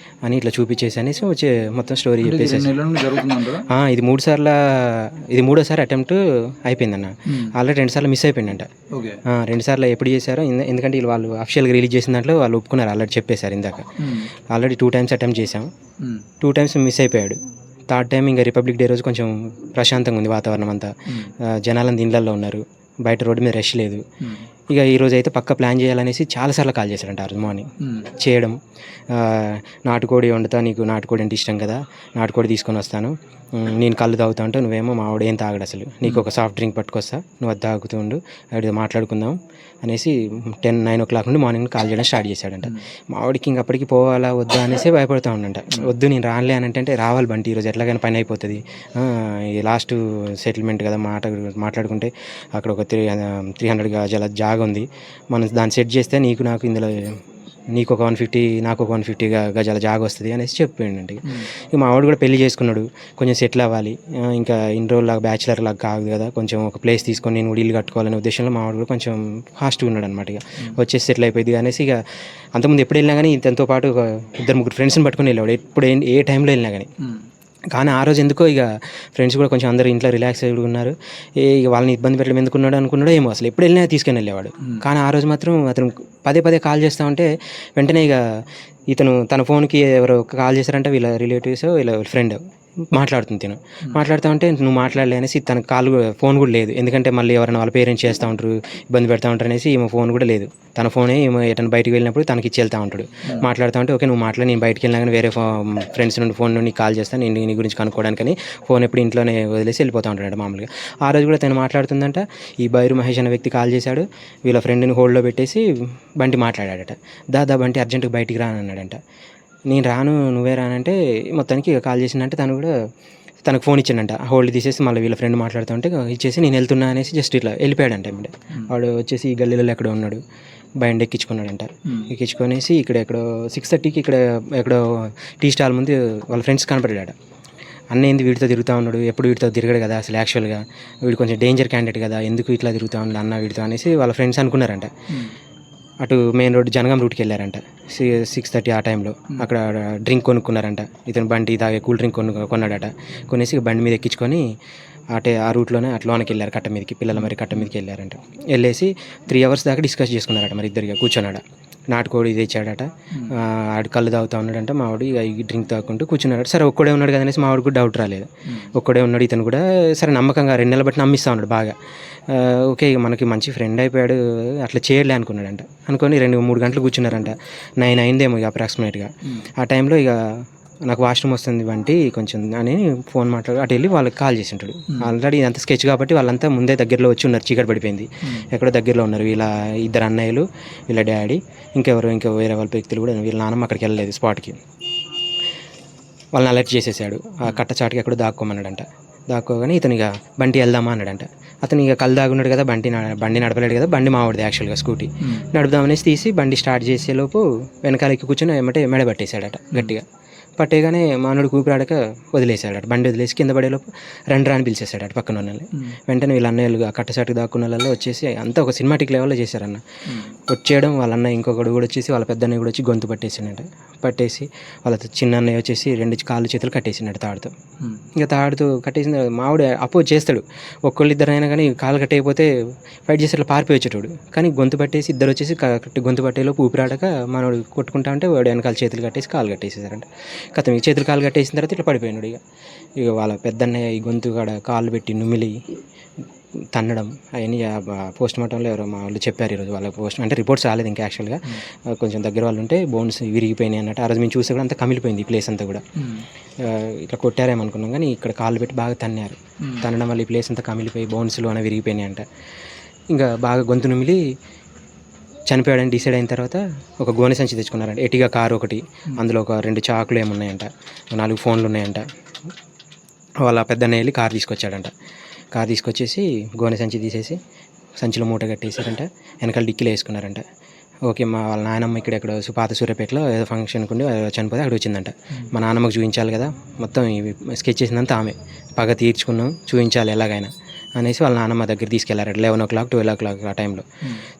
అని ఇట్లా చూపించేసి అనేసి వచ్చే మొత్తం స్టోరీ చెప్పేసేసి. ఇది 3 సార్లు, ఇది 3వ సారి అటెంప్ట్ అయిపోయిందన్న. ఆల్రెడీ 2 సార్లు మిస్ అయిపోయిందంట. 2 సార్లు ఎప్పుడు చేశారో, ఎందుకంటే వాళ్ళు అఫిషియల్గా రిలీజ్ చేసిన దాంట్లో వాళ్ళు ఒప్పుకున్నారు, ఆల్రెడీ చెప్పేశారు ఇందాక. ఆల్రెడీ 2 times అటెంప్ట్ చేసాం, 2 times మిస్ అయిపోయాడు. 3rd time ఇంకా రిపబ్లిక్ డే రోజు కొంచెం ప్రశాంతంగా ఉంది వాతావరణం అంతా, జనాలంతా ఇండ్లల్లో ఉన్నారు, బయట రోడ్డు మీద రష్ లేదు. ఇక ఈరోజు అయితే పక్క ప్లాన్ చేయాలనేసి చాలాసార్లు కాల్ చేశారంట ఆ రోజు మార్నింగ్ చేయడం. నాటుకోడి వండుతా, నీకు నాటుకోడి అంటే ఇష్టం కదా, నాటుకోడి తీసుకొని వస్తాను, నేను కళ్ళు తాగుతా ఉంటా, నువ్వేమో మా వాడు ఏం తాగడు అసలు, నీకు ఒక సాఫ్ట్ డ్రింక్ పట్టుకొస్తా, నువ్వు అది తాగుతూ ఉండు, అది మాట్లాడుకుందాం అనేసి 9 o'clock నుండి మార్నింగ్ కాల్ చేయడం స్టార్ట్ చేశాడంట. మా వాడికి ఇంక అప్పటికి పోవాలా వద్దా అనేసి భయపడుతూ ఉండంట. వద్దు నేను రానులే అని అంటే రావాలి బంటి, ఈరోజు ఎట్లాగైనా పని అయిపోతుంది, లాస్ట్ సెటిల్మెంట్ కదా, మాట్లాడుకుంటే అక్కడ ఒక 300 గజాల జాగ ఉంది, మనం దాన్ని సెట్ చేస్తే నీకు నాకు ఇందులో నీకు ఒక 150 నాకు ఒక 150 గజాల జాగ వస్తుంది అనేసి చెప్పాడండి. ఇక మా వాడు కూడా పెళ్లి చేసుకున్నాడు, కొంచెం సెటిల్ అవ్వాలి, ఇంకా ఇన్ని రోజులాగా బ్యాచిలర్ లాగా కాదు కదా, కొంచెం ఒక ప్లేస్ తీసుకొని నేను ఇల్లు కట్టుకోవాలనే ఉద్దేశంలో మా వాడు కూడా కొంచెం ఫాస్ట్గా ఉన్నాడు అనమాట. ఇక వచ్చేసి సెటిల్ అయిపోయింది అనేసి ఇక అంతకుముందు ఎప్పుడు వెళ్ళినా కానీ ఇతనితో పాటు ఒక 2-3 ఫ్రెండ్స్ని పట్టుకొని వెళ్ళాడు, ఎప్పుడు ఏ టైంలో వెళ్ళినా కానీ. కానీ ఆ రోజు ఎందుకో ఇక ఫ్రెండ్స్ కూడా కొంచెం అందరూ ఇంట్లో రిలాక్స్ అయ్యి ఉన్నారు, ఇక వాళ్ళని ఇబ్బంది పెట్టడం ఎందుకున్నాడు అనుకున్నాడో ఏమో, అసలు ఎప్పుడు వెళ్ళినా తీసుకొని వెళ్ళేవాడు. కానీ ఆ రోజు మాత్రం అతను పదే కాల్ చేస్తూ ఉంటే వెంటనే ఇక ఇతను తన ఫోన్కి ఎవరో కాల్ చేశారంటే వీళ్ళ రిలేటివ్స్ వీళ్ళ ఫ్రెండ్ మాట్లాడుతుంది, మాట్లాడుతూ ఉంటే నువ్వు మాట్లాడలే అనేసి తన ఫోన్ కూడా లేదు, ఎందుకంటే మళ్ళీ ఎవరైనా వాళ్ళ పేరెంట్స్ చేస్తూ ఉంటారు, ఇబ్బంది పెడతా ఉంటారు అనేసి ఈమె ఫోన్ కూడా లేదు, తన ఫోనే ఎటైనా బయటకు వెళ్ళినప్పుడు తనకి ఇచ్చి వెళ్తూ ఉంటాడు. మాట్లాడుతూ ఉంటే ఓకే నువ్వు మాట్లాడి, నేను బయటకు వెళ్ళినా కానీ వేరే ఫ్రెండ్స్ నుండి ఫోన్ నుండి కాల్ చేస్తాను, నేను నీ గురించి కనుక్కోవడానికని ఫోన్ ఎప్పుడు ఇంట్లోనే వదిలేసి వెళ్ళిపోతూ ఉంటాడు మామూలుగా. ఆ రోజు కూడా తను మాట్లాడుతుందంట, ఈ బైరు మహేష్ అనే వ్యక్తి కాల్ చేశాడు, వీళ్ళ ఫ్రెండ్ని హోల్డ్లో పెట్టేసి బంటి మాట్లాడాడట, దాదా బంటి అర్జెంటుగా బయటికి రానన్నాడంట. నేను రాను నువ్వే రానంటే మొత్తానికి ఇక కాల్ చేసిందంటే తను కూడా తనకు ఫోన్ ఇచ్చాడంట, హోల్డ్ తీసేసి మళ్ళీ వీళ్ళ ఫ్రెండ్ మాట్లాడుతూ ఉంటే ఇచ్చేసి నేను వెళ్తున్నా అనేసి జస్ట్ ఇట్లా వెళ్ళిపోయాడంట. వాడు వచ్చేసి ఈ గల్లీలో ఎక్కడో ఉన్నాడు, బండి ఎక్కించుకున్నాడంట. ఎక్కించుకొనేసి ఎక్కడో 6:30కి ఎక్కడో టీ స్టాల్ ముందు వాళ్ళ ఫ్రెండ్స్ కనపడ్డాడు. అన్న ఏంది వీడితో తిరుగుతూ ఉన్నాడు, ఎప్పుడు వీడితో తిరగడు కదా అసలు, యాక్చువల్గా వీడు కొంచెం డేంజర్ క్యాండిడేట్ కదా, ఎందుకు ఇట్లా తిరుగుతూ ఉన్నాడు అన్న వీడితో అనేసి వాళ్ళ ఫ్రెండ్స్ అనుకున్నారంట. అటు మెయిన్ రోడ్ జనగాం రూట్కి వెళ్ళారంట 6:30 ఆ టైంలో. అక్కడ డ్రింక్ కొనుక్కున్నారంట, ఇతను బండి తాగే కూల్ డ్రింక్ కొన్నాడట. కొనేసి బండి మీద ఎక్కించుకొని ఆ రూట్లోనే అట్లోనికి వెళ్ళారు, కట్ట మీదకి, పిల్లల మరి కట్ట మీదకి వెళ్ళారంట. వెళ్ళేసి 3 hours దాకా డిస్కస్ చేసుకున్నారట, మరి ఇద్దరిగా కూర్చున్నాడ. నాటుకోడి తెచ్చాడట, ఆడు కళ్ళు తాగుతూ ఉన్నాడంట. మావాడు ఇక ఈ డ్రింక్ తాగుకుంటూ కూర్చున్నాడు. సరే ఒక్కడే ఉన్నాడు కదా అనేసి మావాడు కూడా డౌట్ రాలేదు, ఒక్కడే ఉన్నాడు ఇతను కూడా. సరే నమ్మకంగా 2 నెలల బట్టి నమ్మిస్తూ ఉన్నాడు బాగా. ఓకే ఇక మనకి మంచి ఫ్రెండ్ అయిపోయాడు, అట్లా చేయలే అనుకున్నాడంట. అనుకొని 2-3 గంటలు కూర్చున్నారంట. 9 అయిందేమో ఇక అప్రాక్సిమేట్గా. ఆ టైంలో ఇక నాకు వాష్రూమ్ వస్తుంది వంటి కొంచెం అని ఫోన్ మాట్లాడి అటు వెళ్ళి వాళ్ళకి కాల్ చేసి ఉంటాడు. ఆల్రెడీ ఇదంతా స్కెచ్ కాబట్టి వాళ్ళంతా ముందే దగ్గరలో వచ్చి ఉన్నారు, చీకటి పడిపోయింది, ఎక్కడో దగ్గరలో ఉన్నారు. వీళ్ళ 2 అన్నయ్యలు, వీళ్ళ డాడీ, ఇంకా వేరే వాళ్ళ వ్యక్తులు కూడా. వీళ్ళ నాన్నమ్మ అక్కడికి వెళ్ళలేదు స్పాట్కి, వాళ్ళని అలర్ట్ చేసేసాడు. ఆ కట్టచాటుకి ఎక్కడో దాక్కోమన్నాడంట. దాక్కోగానే ఇతను ఇక బండి వెళ్దామా అన్నాడంట. అతను ఇక కళ్ళు దాగున్నాడు కదా, బండి నడపలేడు కదా, బండి మావాడిది యాక్చువల్గా స్కూటీ. నడుపుదామనేసి తీసి బండి స్టార్ట్ చేసేలోపు వెనకాలకి కూర్చొని మెడ పట్టేశాడట గట్టిగా. పట్టేగానే మానవుడు కూపిరాడక వదిలేశాడట. బండి వదిలేసి కింద పడేలోపు రండి అని పిలిచేశాడట పక్కన వాళ్ళని. వెంటనే వీళ్ళ అన్నయ్యలు కట్టసాటుకు దాక్కున్న వాళ్ళలో వచ్చేసి అంతా ఒక సినిమాటిక్ లెవెల్లో చేశారన్న. వచ్చేయడం వాళ్ళ అన్నయ్య ఇంకొకడు కూడా వచ్చేసి వాళ్ళ పెద్ద అన్నయ్య కూడా వచ్చి గొంతు పట్టేసిండట. పట్టేసి వాళ్ళ చిన్న అన్నయ్య వచ్చేసి 2 కాళ్ళు చేతులు కట్టేసిండట తాడుతో. ఇంకా తాడుతో కట్టేసిన మావిడ అపోజ్ చేస్తాడు, ఒక్కళ్ళిద్దరైనా కానీ కాళ్ళు కట్టేయకపోతే ఫైట్ చేసి అట్లా పారిపోయి వచ్చేటోడు. కానీ గొంతు పట్టేసి ఇద్దరు వచ్చేసి గొంతు పట్టేలోపు ఊపిరాడక మనోడు కొట్టుకుంటా ఉంటే వాడు వెనకాల చేతులు కట్టేసి కాళ్ళు కట్టేసేసారంట. కథం ఈ చేతులు కాళ్ళు కట్టేసిన తర్వాత ఇట్లా పడిపోయినాడు. ఇక వాళ్ళ పెద్దన్నయ్య ఈ గొంతు కాడ కాళ్ళు పెట్టి నుమిలి తన్నడం అవన్నీ పోస్ట్ మార్టంలో ఎవరో మా వాళ్ళు చెప్పారు ఈరోజు. వాళ్ళ అంటే రిపోర్ట్స్ రాలేదు ఇంకా యాక్చువల్గా. కొంచెం దగ్గర వాళ్ళు ఉంటే బోన్స్ విరిగిపోయినాయి అన్నట్టు. ఆ రోజు మేము చూస్తే కూడా అంతా కమిలిపోయింది ఈ ప్లేస్ అంతా కూడా. ఇట్లా కొట్టారేమనుకున్నాం కానీ ఇక్కడ కాళ్ళు పెట్టి బాగా తన్నారు. తన్నడం వల్ల ఈ ప్లేస్ అంతా కమిలిపోయి బోన్స్లు అని విరిగిపోయినాయి అంట. ఇంకా బాగా గొంతు నుమిలి చనిపోయాడని డిసైడ్ అయిన తర్వాత ఒక గోనె సంచి తెచ్చుకున్నారంట. ఎటిగా కారు ఒకటి, అందులో ఒక 2 చాకులు ఏమున్నాయంట, 4 ఫోన్లు ఉన్నాయంట. వాళ్ళ పెద్దన్న వెళ్ళి కారు తీసుకొచ్చాడంట. కారు తీసుకొచ్చేసి గోనె సంచి తీసేసి సంచిలో మూట కట్టేసారంట. వెనకాల డిక్కీలో వేసుకున్నారంట. ఓకే, మా వాళ్ళ నాయనమ్మ ఇక్కడ పాత సూర్యాపేటలో ఏదో ఫంక్షన్కి ఉండి చనిపోతే అక్కడ వచ్చిందంట. మా నాన్నమ్మకు చూపించాలి కదా, మొత్తం ఇవి స్కెచ్ చేసిందంతా ఆమె. పగ తీర్చుకున్నాం, చూపించాలి ఎలాగైనా అనేసి వాళ్ళ నాన్నమ్మ దగ్గర తీసుకెళ్లారట. 11 o'clock 12 o'clock ఆ టైంలో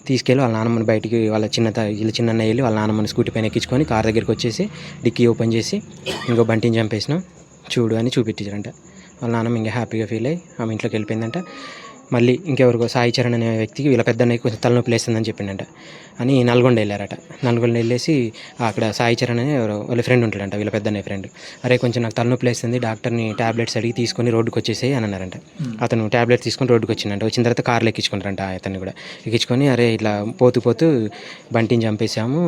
తీసుకెళ్ళి వాళ్ళ నాన్నమ్మని బయటికి వాళ్ళ చిన్న వెళ్ళి వాళ్ళ నాన్నమ్మని స్కూటీ పైన ఎక్కించుకొని కార్ దగ్గరికి వచ్చేసి డిక్కీ ఓపెన్ చేసి ఇంకో బంటిని చంపేసినాం చూడు అని చూపించారంట. వాళ్ళ నాన్నమ్మ ఇంకా హ్యాపీగా ఫీల్ అయ్యి ఆమె ఇంట్లోకి వెళ్ళిపోయిందంట. మళ్ళీ ఇంకెవరికో సాయి చరణ్ అనే వ్యక్తికి వీళ్ళ పెద్దన్నయ్యకి కొంచెం తలనొప్పి లేస్తుందని చెప్పిండంట అని నల్గొండ వెళ్ళారట. నల్గొండ వెళ్ళేసి అక్కడ సాయి చరణ్ అనే ఎవరో వాళ్ళ ఫ్రెండ్ ఉంటాడంట, వీళ్ళ పెద్దన్నయ్య ఫ్రెండ్. అరే కొంచెం నాకు తలనొప్పి లేస్తుంది, డాక్టర్ని ట్యాబ్లెట్స్ అడిగి తీసుకొని రోడ్డుకి వచ్చేసేయి అని అన్నారంట. అతను ట్యాబ్లెట్స్ తీసుకొని రోడ్డుకి వచ్చిందంట. వచ్చిన తర్వాత కార్లో ఎక్కించుకుంటారంట. అతన్ని కూడా ఎక్కించుకొని అరే ఇట్లా పోతూ బంటిని చంపేశాము,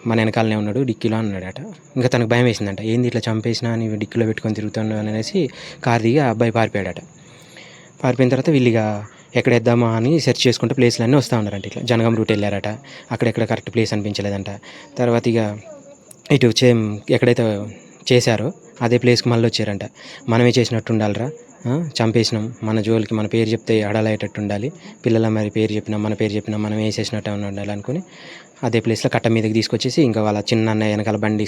మన వెనకాలనే ఉన్నాడు డిక్కీలో అన్నాడట. ఇంకా తనకు భయం వేసిందంట. ఏంది ఇట్లా చంపేసినా అని డిక్కీలో పెట్టుకొని తిరుగుతున్నాడు అనేసి కార్ దిగి ఆ అబ్బాయి పారిపోయాడట. పారిపోయిన తర్వాత వీళ్ళిగా ఎక్కడ వేద్దామా అని సెర్చ్ చేసుకుంటే ప్లేస్లు అన్నీ వస్తూ ఉన్నారంట. ఇట్లా జనగం రూట్ వెళ్ళారట, అక్కడెక్కడ కరెక్ట్ ప్లేస్ అనిపించలేదంట. తర్వాత ఇక ఇటు ఎక్కడైతే చేశారో అదే ప్లేస్కి మళ్ళీ వచ్చారంట. మనమే చేసినట్టు ఉండాలిరా, చంపేసినాం, మన జోలికి మన పేరు చెప్తే అడలయ్యేటట్టు ఉండాలి, పిల్లల మరి పేరు చెప్పినా మన పేరు చెప్పినా మనం వేసేసినట్టు ఉండాలి అనుకుని అదే ప్లేస్లో కట్ట మీదకి తీసుకొచ్చేసి ఇంకా వాళ్ళ చిన్న అన్నయ్య వెనకాల బండి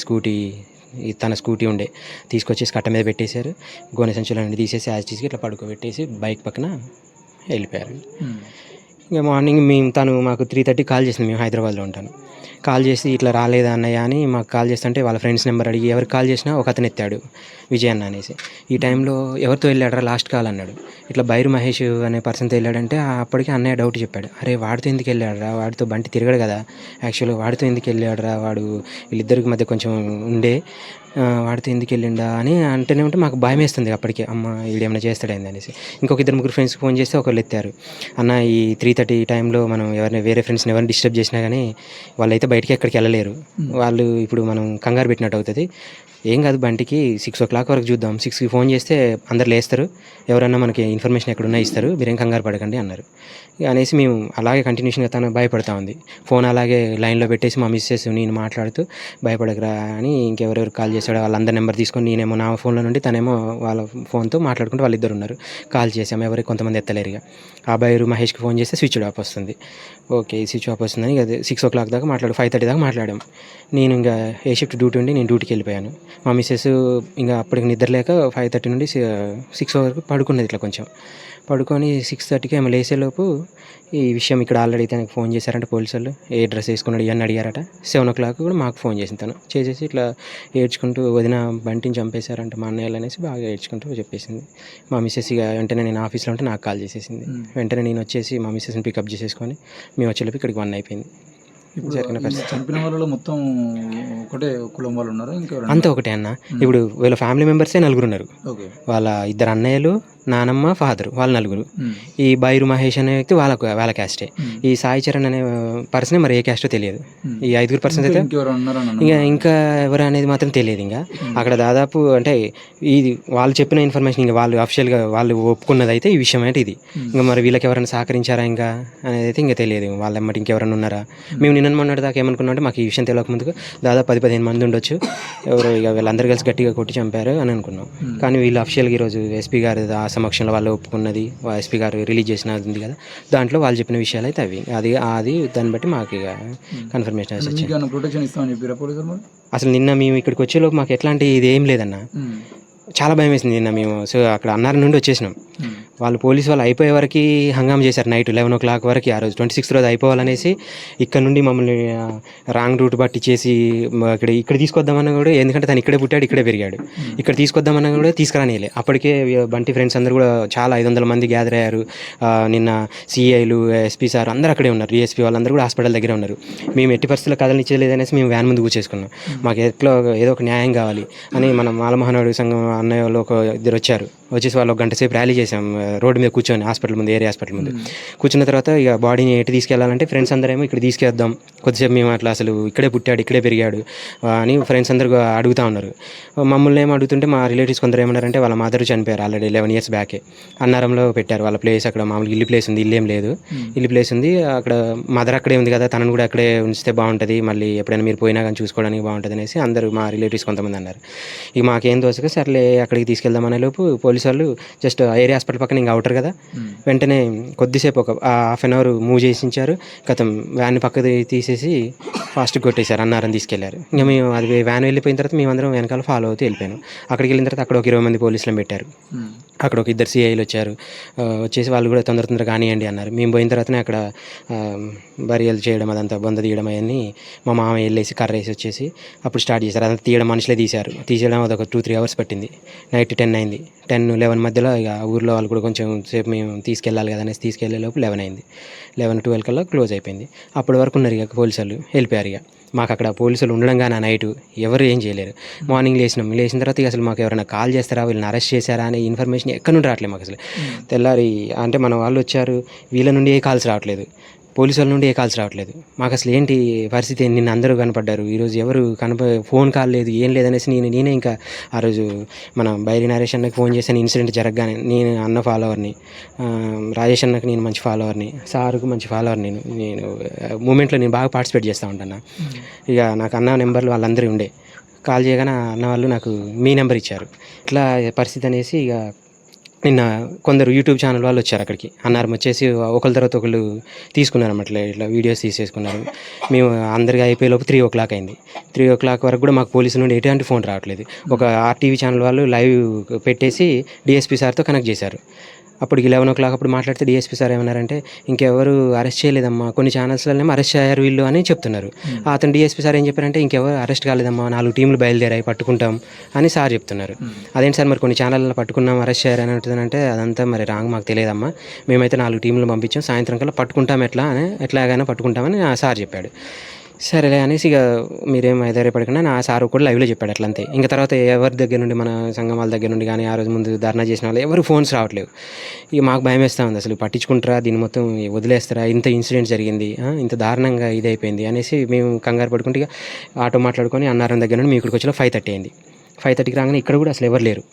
తన స్కూటీ ఉండే తీసుకొచ్చేసి కట్ట మీద పెట్టేశారు. గోనె సంచుల నుండి తీసేసి యాజ్టీస్కి ఇట్లా పడుకోబెట్టేసి బైక్ పక్కన వెళ్ళిపోయారు. ఇంకా మార్నింగ్ మాకు 3:30 కాల్ చేసింది. మేము హైదరాబాద్లో ఉంటాను. కాల్ చేసి ఇట్లా రాలేదా అన్నయ్య అని మాకు కాల్ చేస్తుంటే వాళ్ళ ఫ్రెండ్స్ నెంబర్ అడిగి ఎవరికి కాల్ చేసినా ఒక అతను ఎత్తాడు, విజయ్ అన్న అనేసి. ఈ టైంలో ఎవరితో వెళ్ళాడరా లాస్ట్ కాల్ అన్నాడు. ఇట్లా బైరు మహేష్ అనే పర్సన్తో వెళ్ళాడంటే అప్పటికి అన్నయ్య డౌట్ చెప్పాడు. అరే వాడితో ఎందుకు వెళ్ళాడరా, వాడితో బంటి తిరగడు కదా, యాక్చువల్గా వాడితో ఎందుకు వెళ్ళాడరా, వాడు వీళ్ళిద్దరికి మధ్య కొంచెం ఉండే, వాడితో ఎందుకు వెళ్ళిండా అని అంటేనే ఉంటే మాకు భయం వేస్తుంది అప్పటికే. అమ్మ వీడేమైనా చేస్తాడైంది అనేసి. ఇంకొక 2-3 ఫ్రెండ్స్కి ఫోన్ చేస్తే ఒకళ్ళు ఎత్తారు. అన్న ఈ 3:30 టైంలో మనం వేరే ఫ్రెండ్స్ని ఎవరిని డిస్టర్బ్ చేసినా కానీ వాళ్ళైతే బయటికి ఎక్కడికి వెళ్ళలేరు, వాళ్ళు ఇప్పుడు మనం కంగారు పెట్టినట్టు అవుతుంది, ఏం కాదు బంటికి 6 o'clock వరకు చూద్దాం, 6కి ఫోన్ చేస్తే అందరు లేస్తారు, ఎవరన్నా మనకి ఇన్ఫర్మేషన్ ఎక్కడున్నా ఇస్తారు, మీరేం కంగారు పడకండి అన్నారు. అనేసి మేము అలాగే కంటిన్యూషన్గా తను భయపడతా ఉంది. ఫోన్ అలాగే లైన్లో పెట్టేసి మా మిస్సెస్ నేను మాట్లాడుతూ భయపడకరా అని ఇంకెవరెవరు కాల్ చేశాడో వాళ్ళందరి నెంబర్ తీసుకొని నేనేమో నా ఫోన్లో నుండి తనేమో వాళ్ళ ఫోన్తో మాట్లాడుకుంటూ వాళ్ళిద్దరు ఉన్నారు. కాల్ చేసాము, ఎవరికి కొంతమంది ఎత్తలేరుగా. ఆ బైరు మహేష్కి ఫోన్ చేస్తే స్విచ్ ఆఫ్ వస్తుంది. ఓకే స్విచ్ ఆఫ్ వస్తుందని అదే 6 o'clock దాకా 5:30 దాకా మాట్లాడాం. నేను ఇంకా ఏ షిఫ్ట్ డ్యూటీ ఉండి నేను డ్యూటీకి వెళ్ళిపోయాను. మా మిస్సెస్ ఇంకా అప్పటికి నిద్ర లేక 5:30 నుండి 6 వరకు పడుకున్నది. ఇట్లా కొంచెం పడుకొని 6:30కి ఆమె లేసేలోపు ఈ విషయం ఇక్కడ ఆల్రెడీ తనకి ఫోన్ చేశారంట పోలీసు వాళ్ళు. ఏ డ్రెస్ వేసుకున్నాడు ఇవన్నీ అడిగారట. 7 o'clock కూడా మాకు ఫోన్ చేసింది. తను చేసేసి ఇట్లా ఏడ్చుకుంటూ వదిన బంటిని చంపేశారంట మా అన్నయ్యలు అనేసి బాగా ఏడ్చుకుంటూ చెప్పేసింది. మా మిస్సెస్ ఇక వెంటనే నేను ఆఫీస్లో ఉంటే నాకు కాల్ చేసేసింది. వెంటనే నేను వచ్చేసి మా మిస్సెస్ని పికప్ చేసేసుకొని మేము వచ్చేలోపు ఇక్కడికి 1 అయిపోయింది. జరిగిన పరిస్థితి చంపిన వాళ్ళలో మొత్తం ఒకటే కులం వాళ్ళు ఉన్నారు, ఇంకెవరు అంతా ఒకటే అన్న. ఇప్పుడు వీళ్ళ ఫ్యామిలీ మెంబర్సే 4 ఉన్నారు. ఓకే, వాళ్ళ 2 అన్నయ్యలు, నానమ్మ, ఫాదర్, వాళ్ళు 4. ఈ బైరు మహేష్ అనే వ్యక్తి వాళ్ళ క్యాస్టే. ఈ సాయి చరణ్ అనే పర్సనే మరి ఏ క్యాస్టో తెలియదు. ఈ 5 పర్సన్స్ అయితే ఇంకా ఎవరు అనేది మాత్రం తెలియదు. ఇంకా అక్కడ దాదాపు అంటే ఇది వాళ్ళు చెప్పిన ఇన్ఫర్మేషన్, ఇంకా వాళ్ళు అఫిషియల్గా వాళ్ళు ఒప్పుకున్నది అయితే ఈ విషయం అంటే ఇది. ఇంకా మరి వీళ్ళకి ఎవరైనా సహకరించారా ఇంకా అనేది అయితే ఇంకా తెలియదు. వాళ్ళ ఎమ్మటి ఇంకెవరైనా ఉన్నారా. మేము నిన్న మొన్నటి దాకా ఏమనుకున్నాం అంటే మాకు ఈ విషయం తెలియక ముందుకు దాదాపు 10-15 మంది ఉండొచ్చు, ఎవరు ఇక వీళ్ళందరూ కలిసి గట్టిగా కొట్టి చంపారు అని అనుకున్నాం. కానీ వీళ్ళు అఫిషియల్గా ఈరోజు ఎస్పీ గారు సమక్షంలో వాళ్ళు ఒప్పుకున్నది, ఎస్పీ గారు రిలీజ్ చేసినది ఉంది కదా, దాంట్లో వాళ్ళు చెప్పిన విషయాలు అయితే అవి అది దాన్ని బట్టి మాకు ఇక కన్ఫర్మేషన్ వచ్చింది. ప్రొటెక్షన్ ఇస్తామని చెప్పారా పోలీసులు? అసలు నిన్న మేము ఇక్కడికి వచ్చేలోపు మాకు ఎట్లాంటి ఇది ఏం లేదన్న, చాలా భయం వేసింది నిన్న. మేము అక్కడ అన్నారం నుండి వచ్చేసినాం. వాళ్ళు పోలీసు వాళ్ళు అయిపోయే వరకు హంగామా చేశారు. నైట్ 11 o'clock వరకు ఆ రోజు 26th రోజు అయిపోవాలనేసి ఇక్కడ నుండి మమ్మల్ని రాంగ్ రూట్ బట్టి చేసి ఇక్కడ తీసుకొద్దామన్నా కూడా, ఎందుకంటే తను ఇక్కడే పుట్టాడు ఇక్కడే పెరిగాడు, ఇక్కడ తీసుకొద్దామన్నా కూడా తీసుకురానియలే. అప్పటికే బంటి ఫ్రెండ్స్ అందరూ కూడా చాలా 500 మంది గ్యాదర్ అయ్యారు. నిన్న సిఐలు, ఎస్పీ సార్ అందరూ అక్కడే ఉన్నారు, డిఎస్పీ వాళ్ళందరూ కూడా హాస్పిటల్ దగ్గరే ఉన్నారు. మేము ఎట్టి పరిస్థితుల్లో కదలనిచ్చేలేదనేసి మేము వ్యాన్ ముందు కూర్చేసుకున్నాం. మాకు ఎట్లా ఏదో ఒక న్యాయం కావాలి అని మన మాలమహనాడు సంఘం అన్నయ్య వాళ్ళు 2 వచ్చారు. వచ్చేసి వాళ్ళు 1 గంట సేపు ర్యాలీ చేసాం రోడ్డు మీద కూర్చొని హాస్పిటల్ ముందు, ఏరియా హాస్పిటల్ ముందు కూర్చున్న తర్వాత ఇక బాడీని ఎటు తీసుకెళ్లాలంటే ఫ్రెండ్స్ అందరేమో ఇక్కడ తీసుకెద్దాం, కొద్దిసేపు మేము అట్లా అసలు ఇక్కడే పుట్టాడు ఇక్కడే పెరిగాడు అని ఫ్రెండ్స్ అందరూ అడుగుతూ ఉన్నారు. మమ్మల్ని ఏమో అడుగుతుంటే మా రిలేటివ్స్ కొందరు ఏమన్నారంటే వాళ్ళ మదర్ చనిపోయారు ఆల్రెడీ 11 years బ్యాకే, అన్నారంలో పెట్టారు వాళ్ళ ప్లేస్. అక్కడ మామూలుగా ఇల్లు ప్లేస్ ఉంది, ఇల్లు ఏం లేదు, ఇల్లు ప్లేస్ ఉంది. అక్కడ మదర్ అక్కడే ఉంది కదా, తనను కూడా అక్కడే ఉంచితే బాగుంటుంది, మళ్ళీ ఎప్పుడైనా మీరు పోయినా కానీ చూసుకోవడానికి బాగుంటుంది అనేసి అందరూ మా రిలేటివ్స్ కొంతమంది అన్నారు. ఇక మాకేం తోచక సర్లే అక్కడికి తీసుకెళ్దామనే లోపు పోలీసు వాళ్ళు జస్ట్ ఏరియా హాస్పిటల్ పక్కన ఇంకా అవుటర్ కదా, వెంటనే కొద్దిసేపు ఒక 1/2 hour మూవ్ చేసించారు. గతం వ్యాన్ పక్కది తీసేసి ఫాస్ట్ కొట్టేశారు, అన్నారని తీసుకెళ్లారు. ఇంకా మేము అది వ్యాన్ వెళ్ళిపోయిన తర్వాత మేమందరం వెనకాల ఫాలో అవుతూ వెళ్ళిపోయాను. అక్కడికి వెళ్ళిన తర్వాత అక్కడ ఒక 20 మంది పోలీసులను పెట్టారు. అక్కడ ఒక 2 CIలు వచ్చారు. వచ్చేసి వాళ్ళు కూడా తొందరగా కానివ్వండి అన్నారు. మేము పోయిన తర్వాతనే అక్కడ బరియలు చేయడం, అదంతా బొంద తీయడం అవన్నీ మా మామ వెళ్ళేసి కర్ర వేసి వచ్చేసి అప్పుడు స్టార్ట్ చేశారు. అదంతా తీయడం మనుషులే తీశారు. తీసేయడం అదొక 2-3 hours పట్టింది. నైట్ 10 అయింది. 10-11 మధ్యలో ఇక ఊర్లో వాళ్ళు కూడా కొంచెం సేపు మేము తీసుకెళ్ళాలి కదా అనేసి తీసుకెళ్లే లోపు 11 అయింది. 11-12 కల్లా క్లోజ్ అయిపోయింది. అప్పటి వరకు ఉన్నారు ఇక పోలీసు వాళ్ళు, వెళ్ళిపోయారు. ఇక మాకు అక్కడ పోలీసులు ఉండడంగా నా నైటు ఎవరు ఏం చేయలేరు. మార్నింగ్ లేచిన తర్వాత ఇక అసలు మాకు ఎవరైనా కాల్ చేస్తారా, వీళ్ళని అరెస్ట్ చేశారా అనే ఇన్ఫర్మేషన్ ఎక్కడి నుండి రావట్లేదు మాకు అసలు. తెల్లారి అంటే మన వాళ్ళు వచ్చారు, వీళ్ళ నుండి ఏ కాల్స్ రావట్లేదు, పోలీసు వాళ్ళ నుండి ఏ కాల్స్ రావట్లేదు. మాకు అసలు ఏంటి పరిస్థితి, నిన్న అందరూ కనపడ్డారు, ఈరోజు ఎవరు ఫోన్ కాల్ లేదు, ఏం లేదనేసి నేనే ఇంకా ఆ రోజు మన బైరి నరేష్ అన్నకి ఫోన్ చేశాను. ఇన్సిడెంట్ జరగగానే నేను అన్న ఫాలోవర్ని, రాజేష్ అన్నకి నేను మంచి ఫాలోవర్ని, సార్కు మంచి ఫాలోవర్. నేను మూమెంట్లో నేను బాగా పార్టిసిపేట్ చేస్తూ ఉంటాను. ఇక నాకు అన్న నెంబర్లు వాళ్ళందరూ ఉండే, కాల్ చేయగానే అన్న వాళ్ళు నాకు మీ నెంబర్ ఇచ్చారు. ఇట్లా పరిస్థితి అనేసి ఇక నిన్న కొందరు యూట్యూబ్ ఛానల్ వాళ్ళు వచ్చారు అక్కడికి. అన్నారు వచ్చేసి ఒకరి తర్వాత ఒకళ్ళు తీసుకున్నారు అన్నమాట, ఇట్లా వీడియోస్ తీసేసుకున్నారు. మేము అందరికీ అయిపోయేలోపు 3 o'clock అయింది. 3 o'clock వరకు కూడా మాకు పోలీసు నుండి ఎటువంటి ఫోన్ రావట్లేదు. ఒక RTV ఛానల్ వాళ్ళు లైవ్ పెట్టేసి DSP సార్తో కనెక్ట్ చేశారు. అప్పటికి 11 o'clock అప్పుడు మాట్లాడితే DSP సార్ ఏమన్నారంటే ఇంకెవరు అరెస్ట్ చేయలేదమ్మా, కొన్ని ఛానల్స్లోనేమో అరెస్ట్ అయ్యారు వీళ్ళు అని చెప్తున్నారు. అతను DSP సార్ ఏం చెప్పారంటే ఇంకెవరు అరెస్ట్ కాలేదమ్మా, 4 టీంలు బయలుదేరాయి, పట్టుకుంటాం అని సార్ చెప్తున్నారు. అదేంటి సార్ మరి కొన్ని ఛానల్లో పట్టుకున్నాం అరెస్ట్ అయ్యారు అని అంటుందంటే అదంతా మరి రాంగ్, మాకు తెలియదమ్మా, మేమైతే 4 టీంలు పంపించాం, సాయంత్రం కల్లా పట్టుకుంటాం, ఎట్లాగైనా పట్టుకుంటామని సార్ చెప్పాడు. సరేలే అనేసి ఇక మీరేం ధైర్యపడకుండా నా సార్ కూడా లైవ్లో చెప్పాడు అట్లంతే. ఇంకా తర్వాత ఎవరి దగ్గర నుండి, మన సంఘం వాళ్ళ దగ్గర నుండి కానీ, ఆ రోజు ముందు ధర్నా చేసిన వాళ్ళు ఎవరు ఫోన్స్ రావట్లేదు. ఇక మాకు భయం వేస్తూ ఉంది, అసలు పట్టించుకుంటారా, దీన్ని మొత్తం వదిలేస్తారా, ఇంత ఇన్సిడెంట్ జరిగింది, ఇంత దారుణంగా ఇదైపోయింది అనేసి మేము కంగారు పడుకుంటే ఇక ఆటో మాట్లాడుకొని అన్నారం దగ్గర నుండి మీ ఇక్కడికి వచ్చేలో 5:30 అయింది. 5:30కి రాగానే ఇక్కడ కూడా అసలు ఎవరు లేరు.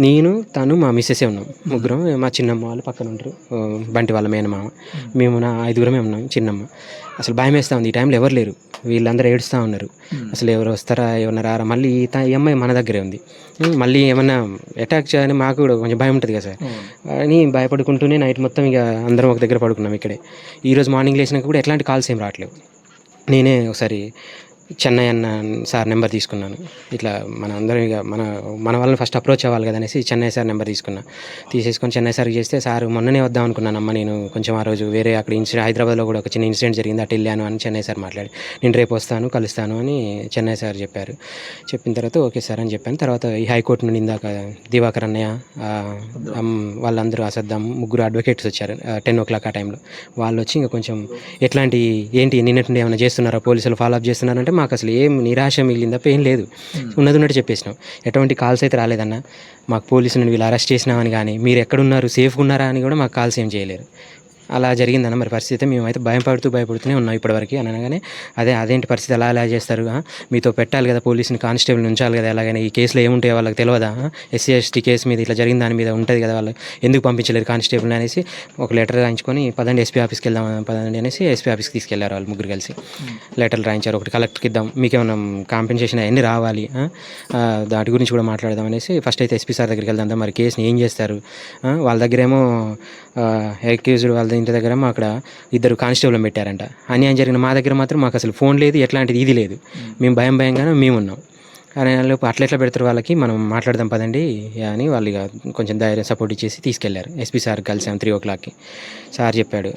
నేను తను మా మిస్సెసే ఉన్నాం, ముగ్గురం. మా చిన్నమ్మ వాళ్ళు పక్కన ఉంటారు, బంటి వాళ్ళ మేనమామ, మేము 5గురమే ఉన్నాం. చిన్నమ్మ అసలు భయం వేస్తూ ఉంది, ఈ టైంలో ఎవరు లేరు, వీళ్ళందరూ ఏడుస్తూ ఉన్నారు, అసలు ఎవరు వస్తారా ఎవరన్నా రారా, మళ్ళీ ఈ అమ్మాయి మన దగ్గరే ఉంది, మళ్ళీ ఏమన్నా అటాక్ చేయాలని మాకు కూడా కొంచెం భయం ఉంటుంది కదా సార్ అని భయపడుకుంటూనే నైట్ మొత్తం ఇక అందరం ఒక దగ్గర పడుకున్నాం ఇక్కడే. ఈరోజు మార్నింగ్ లేచినాక కూడా ఎట్లాంటి కాల్స్ ఏం రావట్లేవు. నేనే ఒకసారి చెన్నై అన్న సార్ నెంబర్ తీసుకున్నాను. ఇట్లా మన అందరం ఇక మన వాళ్ళని ఫస్ట్ అప్రోచ్ అవ్వాలి కదా అనేసి చెన్నై సార్ నెంబర్ తీసేసుకొని చెన్నై సార్కి చేస్తే, సార్ మొన్ననే వద్దాం అనుకున్నానమ్మా నేను, కొంచెం ఆ రోజు వేరే అక్కడ హైదరాబాద్లో కూడా ఒక చిన్న ఇన్సిడెంట్ జరిగింది, అటు వెళ్ళాను అని చెన్నై సార్ మాట్లాడి, నేను రేపు వస్తాను కలుస్తాను అని చెన్నై సార్ చెప్పారు. చెప్పిన తర్వాత ఓకే సార్ అని చెప్పాను. తర్వాత ఈ హైకోర్టు నుండి ఇందాక దివాకర్ అన్నయ్య వాళ్ళందరూ అసద్దాం 3 అడ్వకేట్స్ వచ్చారు 10 o'clock ఆ టైంలో. వాళ్ళు వచ్చి ఇంకా కొంచెం ఏంటి నిన్నటి నుండి ఏమైనా చేస్తున్నారా, పోలీసులు ఫాలోఅప్ చేస్తున్నారంటే మాకు అసలు ఏం నిరాశ మిగిలింది తప్ప ఏం లేదు. ఉన్నట్టు చెప్పేసినాం. ఎటువంటి కాల్స్ అయితే రాలేదన్న, మాకు పోలీసులను వీళ్ళు అరెస్ట్ చేసినామని కానీ, మీరు ఎక్కడున్నారు, సేఫ్గా ఉన్నారా అని కూడా మాకు కాల్స్ ఏం చేయలేరు. అలా జరిగిందన్న మరి పరిస్థితి. మేమైతే భయపడుతూనే ఉన్నాం ఇప్పటివరకు అని అనగానే, అదేంటి పరిస్థితి అలా చేస్తారు, మీతో పెట్టాలి కదా పోలీసుని, కానిస్టేబుల్ని ఉంచాలి కదా, ఎలాగైనా ఈ కేసులో ఏముంటాయో వాళ్ళకి తెలియదా, SC/ST కేసు మీద ఇట్లా జరిగిన దాని మీద ఉంటుంది కదా, వాళ్ళు ఎందుకు పంపించలేరు కానిస్టేబుల్ని అనేసి ఒక లెటర్ రాయించుకొని పదండి SP ఆఫీస్కి వెళ్దాం పదండి అనేసి SP ఆఫీస్కి తీసుకెళ్లారు వాళ్ళు ముగ్గురు కలిసి. లెటర్లు రాయించారు, ఒకటి కలెక్టర్కి ఇద్దాం, మీకేమైనా కాంపెన్సేషన్ అవన్నీ రావాలి, దాటి గురించి కూడా మాట్లాడదాం అనేసి ఫస్ట్ అయితే SP సార్ దగ్గరికి వెళ్దాం, మరి కేసుని ఏం చేస్తారు, వాళ్ళ దగ్గరేమో అక్యూజ్డ్ వాళ్ళ ఇంటి దగ్గర అక్కడ 2 కానిస్టేబుల్ని పెట్టారంట. అన్యాయం జరిగిన మా దగ్గర మాత్రం మాకు అసలు ఫోన్ లేదు, ఎట్లాంటిది ఇది లేదు, మేము భయంగానే మేము ఉన్నాం. కానీ అట్లా ఎట్లా పెడతారు వాళ్ళకి, మనం మాట్లాడదాం పదండి అని వాళ్ళు ఇక కొంచెం ధైర్యం సపోర్ట్ ఇచ్చేసి తీసుకెళ్లారు. SP సార్ కలిసాం 3 o'clockకి. సార్ చెప్పాడు,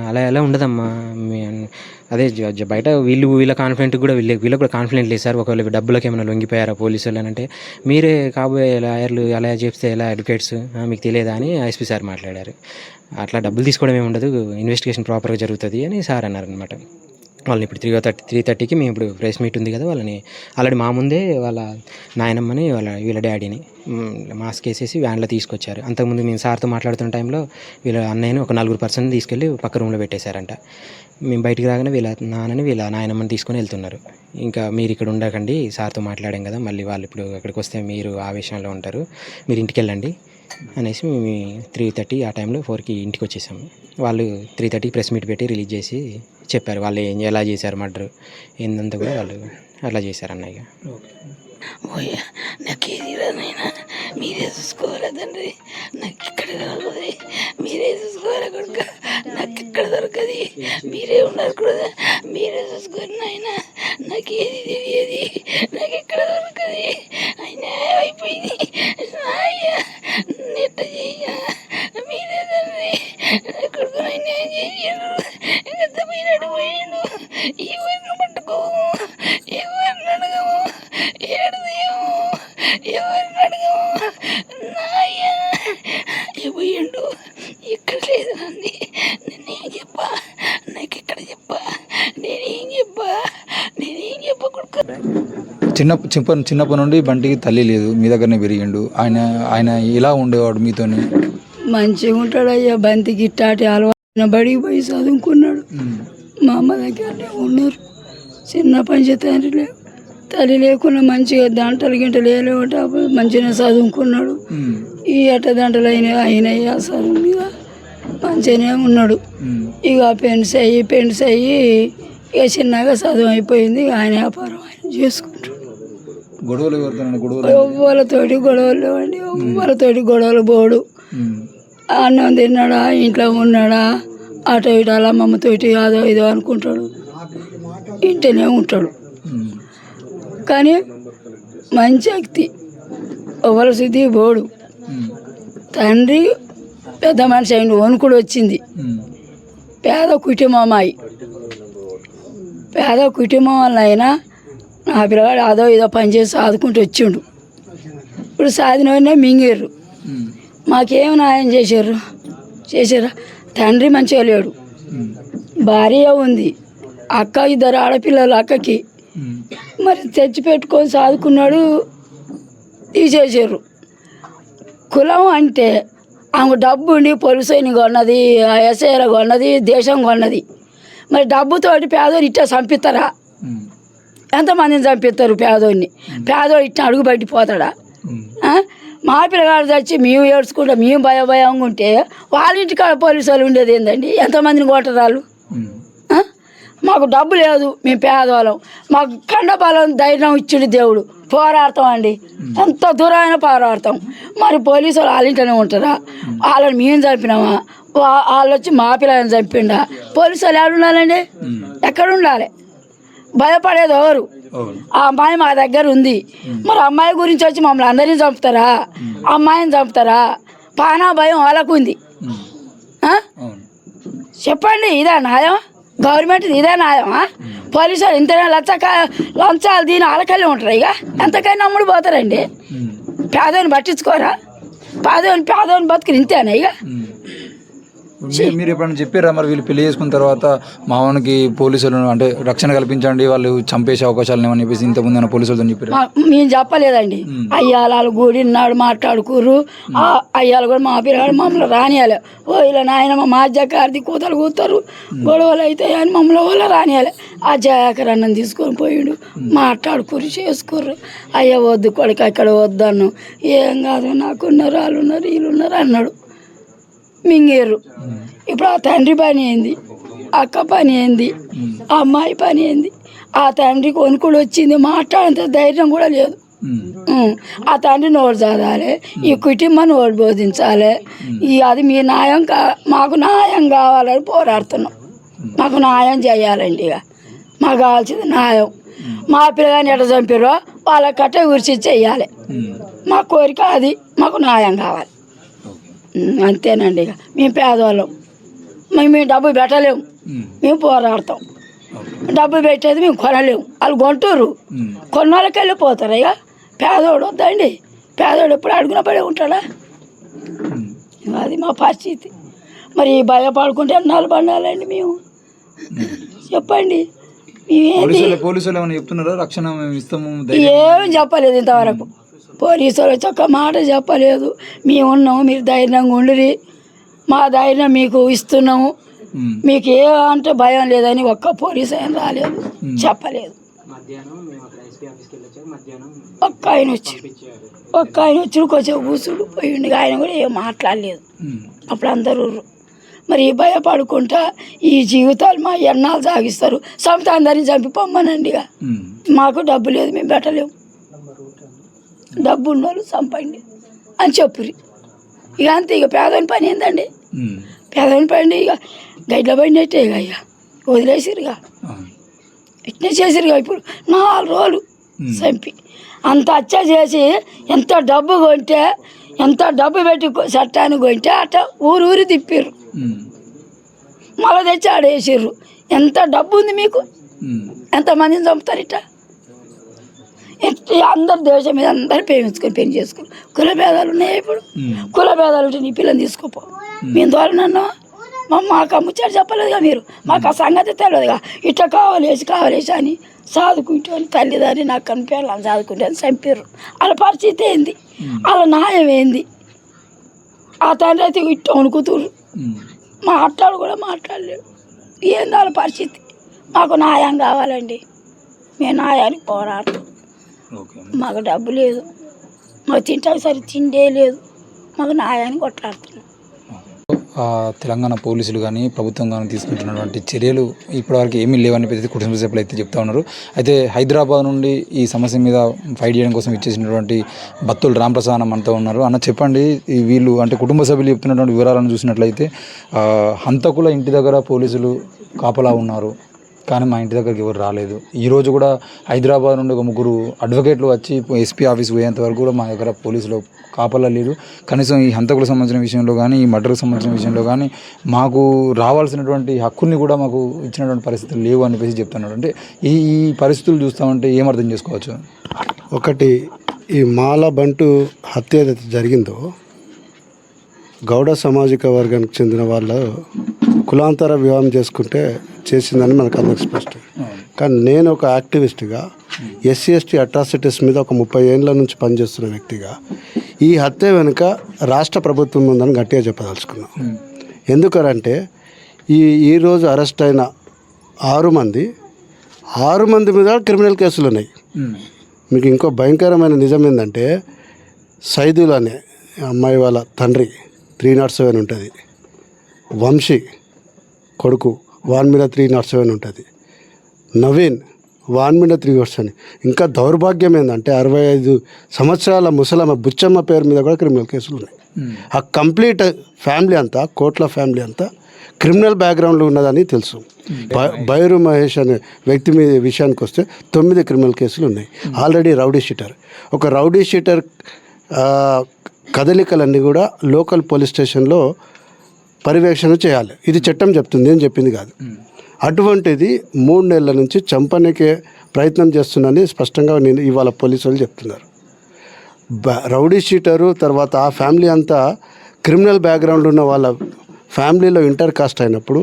అలా ఉండదమ్మా, అదే బయట వీళ్ళ కాన్ఫిడెంట్ కూడా వీళ్ళకి కూడా కాన్ఫిడెంట్ లేదు సార్, ఒకవేళ డబ్బులకు ఏమైనా లొంగిపోయారా పోలీసులు అని అంటే, మీరే కాబోయే లాయర్లు అలా చెప్తే ఎలా అడ్వకేట్స్, మీకు తెలియదా అని SP సార్ మాట్లాడారు. అట్లా డబ్బులు తీసుకోవడం ఏమి ఉండదు, ఇన్వెస్టిగేషన్ ప్రాపర్గా జరుగుతుంది అని సార్ అన్నారు అనమాట. వాళ్ళని ఇప్పుడు 3:30కి మేము ఇప్పుడు ప్రెస్ మీట్ ఉంది కదా, వాళ్ళని ఆల్రెడీ మా ముందే వాళ్ళ నాయనమ్మని వీళ్ళ డాడీని మాస్క్ వేసేసి వ్యాన్లో తీసుకొచ్చారు. అంతకుముందు మేము సార్తో మాట్లాడుతున్న టైంలో వీళ్ళ అన్నయ్యని ఒక 4 పర్సన్ తీసుకెళ్ళి పక్క రూమ్లో పెట్టేశారంట. మేము బయటికి రాగానే వీళ్ళ నాయనమ్మని తీసుకొని వెళ్తున్నారు. ఇంకా మీరు ఇక్కడ ఉండకండి, సార్తో మాట్లాడాం కదా, మళ్ళీ వాళ్ళు ఇప్పుడు అక్కడికి వస్తే మీరు ఆవేశంలో ఉంటారు, మీరు ఇంటికి వెళ్ళండి అనేసి మేము 3:30 ఆ టైంలో 4కి ఇంటికి వచ్చేసాము. వాళ్ళు 3:30 ప్రెస్ మీట్ పెట్టి రిలీజ్ చేసి చెప్పారు వాళ్ళు ఎలా చేశారు మర్డర్ ఏందంతా కూడా వాళ్ళు అట్లా చేశారు అన్నయ్య. ఓయ్యా నాకేది రానైనా మీరే చూసుకోవాలా తండ్రి, నాకు ఇక్కడ దొరకదు, మీరే చూసుకోవాలా కొడుక, నాకు ఇక్కడ దొరకది, మీరే ఉన్నారు కూడా, మీరే చూసుకోరు నాయన, నాకేది తెలియదు, నాకు ఇక్కడ దొరకది, అయినా అయిపోయింది అయ్యా నెట్ట చెయ్య, మీరే తండ్రి కొడుకు అయినా చెయ్యరు, ఎంత పోయినట్టు పోయాడు, ఎవరిని పట్టుకోము, ఎవరిని అడగము, ఏడదేమో ఎవరిని అడగము, నాయ్యా పోయిండు, ఇక్కడ లేదు నంది, నేనేం చెప్పా, నాకు ఇక్కడ చెప్పా, నేనేం చెప్పా కొడుకు. చిన్నప్పటి నుండి బంటికి తల్లి లేదు, మీ దగ్గరనే పెరిగిండు. ఆయన ఎలా ఉండేవాడు మీతోని? మంచిగా ఉంటాడు అయ్యా, బంతికి ఇట్టాటి అలవాటు బడికి పోయి చదువుకున్నాడు, మా అమ్మ దగ్గరనే ఉన్నారు, చిన్న పంచ తండ్రి లేవు, తల్లి లేకుండా మంచిగా దంటలు గింటలు వేయలేవట, మంచిగా చదువుకున్నాడు, ఈ అట్ట దంటలు అయినాయి ఆ చదువు మీద మంచిగానే ఉన్నాడు. ఇక పెన్స్ అయ్యి ఇక చిన్నగా చదువు అయిపోయింది, ఆయన వ్యాపారం ఆయన చేసుకుంటాడు. ఎవ్వరితోటి గొడవలు అండి, ఎవ్వరితోటి గొడవలు పోడు, అన్నం తిన్నాడా ఇంట్లో ఉన్నాడా అటో ఇటో అలా అమ్మమ్మతోటి అదో ఇదో అనుకుంటాడు, ఇంటనే ఉంటాడు. కానీ మంచి వ్యక్తి, ఎవరి శుద్ధి పోడు. తండ్రి పెద్ద మనిషి అయిన వణుకుడు వచ్చింది, పేద కుటుంబం పేద కుటుంబం వల్ల అయినా నా పిల్లగాడు అదో ఏదో పనిచేసి ఆదుకుంటూ వచ్చిండు. ఇప్పుడు సాధినవన్నీ మింగేరు, మాకేం న్యాయం చేశారా? తండ్రి మంచిగా లేడు, భార్య ఉంది, అక్క 2 ఆడపిల్లలు అక్కకి, మరి తెచ్చి పెట్టుకొని సాదుకున్నాడు, తీసేసారు. కులం అంటే ఆమె డబ్బు ఉండి పోలీసుని కొన్నది, ఎస్ఐల కొన్నది, దేశం కొన్నది, మరి డబ్బుతోటి పేదోని ఇట్లా చంపిస్తారా? ఎంతమందిని చంపిస్తారు పేదోడిని? పేదోడు ఇట్లా అడుగు పట్టిపోతాడా? మా పిల్లగాడు చచ్చి మేము ఏడ్చుకుంటా మేము భయంగా ఉంటే వాళ్ళ ఇంటికాడ పోలీసు వాళ్ళు ఉండేది ఏందండి? ఎంతమందిని కొట్టరాళ్ళు? మాకు డబ్బు లేదు, మేము పేదవాళ్ళం, మాకు కండబలం ధైర్యం ఇచ్చిండు దేవుడు, పోరాడతాం అండి, ఎంత దూరమైన పోరాడతాం. మరి పోలీసు వాళ్ళు వాళ్ళ ఇంట్లోనే ఉంటారా? వాళ్ళని మేము చంపినామా? వాళ్ళు వచ్చి మా పిల్లలని చంపిండా? పోలీసు వాళ్ళు ఎక్కడ ఉండాలండి? ఎక్కడ ఉండాలి? భయపడేది ఎవరు? ఆ అమ్మాయి మా దగ్గర ఉంది, మరి అమ్మాయి గురించి వచ్చి మమ్మల్ని అందరినీ చంపుతారా? అమ్మాయిని చంపుతారా? పానా భయం వాళ్ళకు ఉంది. చెప్పండి, ఇదా న్యాయం? గవర్నమెంట్ ఇదే న్యాయమా? పోలీసులు ఇంతనే లంచాలు దీని ఆలకల్లే ఉంటారు, ఇక ఎంతకైనా నమ్ముడు పోతారండి. పేదోని పట్టించుకోరా? పేదోని బతుకులు ఇంతేనా? ఇక మీరు ఎప్పుడైనా చెప్పారా మరి వీళ్ళు పెళ్లి చేసుకున్న తర్వాత మావానికి పోలీసులు అంటే రక్షణ కల్పించండి, వాళ్ళు చంపేసే అవకాశాలు ఏమని చెప్పేసి ఇంతకుముందు పోలీసులతో చెప్పారు? మేము చెప్పలేదండి. అయ్యాలు కూడినాడు మాట్లాడుకోరు, అయ్యాలు కూడా మా పిల్లగాడు మమ్మల్ని రానియాలి, ఓ ఇలా నాయనమ్మ మా అజ్జకారిది కూతలు కూతారు, గొడవలు అవుతాయి అని మమ్మల్ని వాళ్ళ రానియాలి. ఆ జయాకర్ అన్నం తీసుకొని పోయాడు, మాట్లాడుకోరు, చేసుకోరు. అయ్యా వద్దు కొడుకు అక్కడ వద్దన్ను, ఏం కాదు నాకున్నారు, వాళ్ళు ఉన్నారు, వీళ్ళు ఉన్నారు అన్నాడు, మింగేరు. ఇప్పుడు ఆ తండ్రి పని ఏంది, అక్క పని ఏంది, ఆ అమ్మాయి పని ఏంది? ఆ తండ్రికి వణుకుడు వచ్చింది, మాట్లాడేంత ధైర్యం కూడా లేదు. ఆ తండ్రిని ఓడి చదవాలి, ఈ కుటుంబాన్ని ఓడి బోధించాలి. అది మీ న్యాయం మాకు న్యాయం కావాలని పోరాడుతున్నాం, మాకు న్యాయం చేయాలండి. ఇక మాకు కావాల్సింది న్యాయం. మా పిల్లగాని ఎట్లా చంపారో వాళ్ళ కట్ట గురించి చెయ్యాలి, మా కోరిక అది, మాకు న్యాయం కావాలి, అంతేనండి. ఇక మేము పేదవాళ్ళం, మేము డబ్బు పెట్టలేము, మేము పోరాడతాం. డబ్బు పెట్టేది మేము కొనలేము, వాళ్ళు కొంటారు, కొన్నాళ్ళకి వెళ్ళిపోతారు. ఇక పేదోడు వద్దండి, పేదోడు ఎప్పుడు అడుగున పడే ఉంటాడా? అది మా పరిస్థితి. మరి భయపడుకుంటే ఎన్నాళ్ళు పండాలండి మేము? చెప్పండి. పోలీసులు ఏమైనా చెప్తున్నారా రక్షణ మేము ఇస్తాము ఏం చెప్పలేదు ఇంతవరకు. పోలీసు వాళ్ళు వచ్చి ఒక్క మాట చెప్పలేదు. మేము ఉన్నాము, మీరు ధైర్యంగా ఉండిరి, మా ధైర్యం మీకు ఇస్తున్నాము, మీకు ఏ అంటే భయం లేదని ఒక్క పోలీసు ఆయన రాలేదు, చెప్పలేదు. ఒక్క ఆయన వచ్చి కొంచెం కూర్చుడు పోయిండు, ఆయన కూడా ఏం మాట్లాడలేదు. అప్పుడు అందరూ మరి భయపడుకుంటా ఈ జీవితాలు మా ఎన్నాళ్ళు సాగిస్తారు, చంపితే అందరినీ చంపి పొమ్మనండి. ఇక మాకు డబ్బు లేదు, మేము పెట్టలేము, డబ్బు ఉన్నోళ్ళు చంపండి అని చెప్పురి. ఇక అంతే, ఇక పేదోని పని ఏందండి, పేదోని పని ఇక గడ్ల పడినట్టే. ఇక వదిలేసిరుగా, ఇట్నే చేసిరుగా. ఇప్పుడు 4 రోజులు చంపి అంత హత్య చేసి ఎంత డబ్బు కొంటే, ఎంత డబ్బు పెట్టి చట్టాన్ని కొంటే అట్ట ఊరు తిప్పిర్రు, మళ్ళీ తెచ్చి ఆడేసిర్రు. ఎంత డబ్బు ఉంది మీకు, ఎంతమందిని చంపుతారు ఇట్ట? అందరు దేశం మీద అందరు ప్రేమించుకొని పెళ్లి చేసుకుని. కుల భేదాలు ఉన్నాయి ఇప్పుడు, కుల భేదాలు ఉంటే నీ పిల్లని తీసుకోపో. మేము తోలనన్నా మాకు ముచ్చారు చెప్పలేదుగా, మీరు మాకు ఆ సంగతి తెలియదుగా. ఇట్లా కావలేసి అని చదువుకుంటాను తల్లిదారి నాకు కనిపించాలని చదువుకుంటాను చంపారు. వాళ్ళ పరిస్థితి ఏంది, వాళ్ళ న్యాయం ఏంది? ఆ తండ్రి అయితే ఇట్ట వణుకుతురు, మాట్లాడు కూడా మాట్లాడలేడు. ఏంది వాళ్ళ పరిస్థితి? మాకు న్యాయం కావాలండి, మేము న్యాయానికి పోరాడుతాం. మాకు డబ్బు లేదు, మాకు తింటానికి సరి తిండే లేదు, మాకు న్యాయానికి కొట్లాడుతున్నాం. తెలంగాణ పోలీసులు కానీ ప్రభుత్వం కానీ తీసుకుంటున్నటువంటి చర్యలు ఇప్పటివరకు ఏమీ లేవని ప్రతి కుటుంబ సభ్యులు అయితే చెప్తా ఉన్నారు. అయితే హైదరాబాద్ నుండి ఈ సమస్య మీద ఫైట్ చేయడం కోసం ఇచ్చేసినటువంటి బత్తుల రామప్రసాద్ అంతా ఉన్నారు. అన్న చెప్పండి, వీళ్ళు అంటే కుటుంబ సభ్యులు చెప్తున్నటువంటి వివరాలను చూసినట్లయితే హంతకుల ఇంటి దగ్గర పోలీసులు కాపలా ఉన్నారు, కానీ మా ఇంటి దగ్గరికి ఎవరు రాలేదు. ఈరోజు కూడా హైదరాబాద్ నుండి ఒక 3 అడ్వకేట్లు వచ్చి ఎస్పీ ఆఫీస్ పోయేంత వరకు కూడా మా దగ్గర పోలీసులు కాపలా లేరు. కనీసం ఈ హంతకులకు సంబంధించిన విషయంలో కానీ, ఈ మర్డర్కి సంబంధించిన విషయంలో కానీ మాకు రావాల్సినటువంటి హక్కుల్ని కూడా మాకు ఇచ్చినటువంటి పరిస్థితులు లేవు అని చెప్పేసి చెప్తున్నాడు. అంటే ఈ పరిస్థితులు చూస్తామంటే ఏం అర్థం చేసుకోవచ్చు? ఒకటి, ఈ మాల బంటు హత్య ఏదైతే జరిగిందో గౌడ సామాజిక వర్గానికి చెందిన వాళ్ళు కులాంతర వివాహం చేసుకుంటే చేసిందని మనకు అందరికి స్పష్టం. కానీ నేను ఒక యాక్టివిస్ట్గా SC/ST అట్రాసిటీస్ మీద ఒక 30 ఏళ్ళ నుంచి పనిచేస్తున్న వ్యక్తిగా ఈ హత్య వెనుక రాష్ట్ర ప్రభుత్వం ఉందని గట్టిగా చెప్పదలుచుకున్నాం. ఎందుకంటే ఈరోజు అరెస్ట్ అయిన 6 మంది మీద క్రిమినల్ కేసులు ఉన్నాయి. మీకు ఇంకో భయంకరమైన నిజం ఏంటంటే సైదుల్ అనే అమ్మాయి వాళ్ళ తండ్రి 307 ఉంటుంది, వంశీ కొడుకు వాన్ మీద 307 ఉంటుంది, నవీన్ వాన్ మీద 307. ఇంకా దౌర్భాగ్యం ఏంటంటే 65 సంవత్సరాల ముసలమ్మ బుచ్చమ్మ పేరు మీద కూడా క్రిమినల్ కేసులు ఉన్నాయి. ఆ కంప్లీట్ ఫ్యామిలీ అంతా, కోట్ల ఫ్యామిలీ అంతా క్రిమినల్ బ్యాక్గ్రౌండ్లో ఉన్నదని తెలుసు. బైరు మహేష్ అనే వ్యక్తి మీద విషయానికి వస్తే 9 క్రిమినల్ కేసులు ఉన్నాయి. Already rowdy sheeter. ఒక రౌడీ షీటర్ కదలికలన్నీ కూడా లోకల్ పోలీస్ స్టేషన్లో పర్యవేక్షణ చేయాలి. ఇది చట్టం చెప్తుంది, ఏం చెప్పింది కాదు. అటువంటిది 3 నెలల నుంచి చంపనీకే ప్రయత్నం చేస్తుందని స్పష్టంగా నేను ఇవాళ పోలీసులు చెప్తున్నారు. రౌడీ షీటరు తర్వాత ఆ ఫ్యామిలీ అంతా క్రిమినల్ బ్యాక్గ్రౌండ్ ఉన్న వాళ్ళ ఫ్యామిలీలో ఇంటర్ కాస్ట్ అయినప్పుడు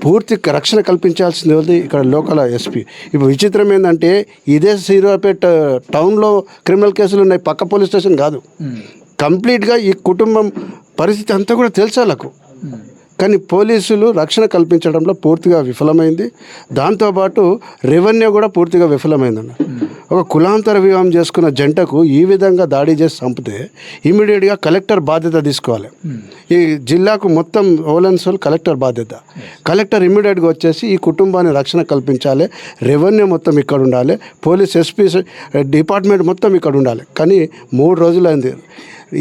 పూర్తి రక్షణ కల్పించాల్సింది ఇక్కడ లోకల్ ఎస్పీ. ఇప్పుడు విచిత్రం ఏంటంటే ఇదే సీరాపేట టౌన్లో క్రిమినల్ కేసులు ఉన్నాయి, పక్క పోలీస్ స్టేషన్ కాదు. కంప్లీట్గా ఈ కుటుంబం పరిస్థితి అంతా కూడా తెలుసు వాళ్ళకు. కానీ పోలీసులు రక్షణ కల్పించడంలో పూర్తిగా విఫలమైంది. దాంతోపాటు రెవెన్యూ కూడా పూర్తిగా విఫలమైందన్న. ఒక కులాంతర వివాహం చేసుకున్న జంటకు ఈ విధంగా దాడి చేసి చంపితే ఇమీడియట్గా కలెక్టర్ బాధ్యత తీసుకోవాలి. ఈ జిల్లాకు మొత్తం ఓలెన్సోల్ కలెక్టర్ బాధ్యత. కలెక్టర్ ఇమీడియట్గా వచ్చేసి ఈ కుటుంబాన్ని రక్షణ కల్పించాలి. రెవెన్యూ మొత్తం ఇక్కడ ఉండాలి, పోలీస్ ఎస్పీ డిపార్ట్మెంట్ మొత్తం ఇక్కడ ఉండాలి. కానీ 3 రోజులైంది.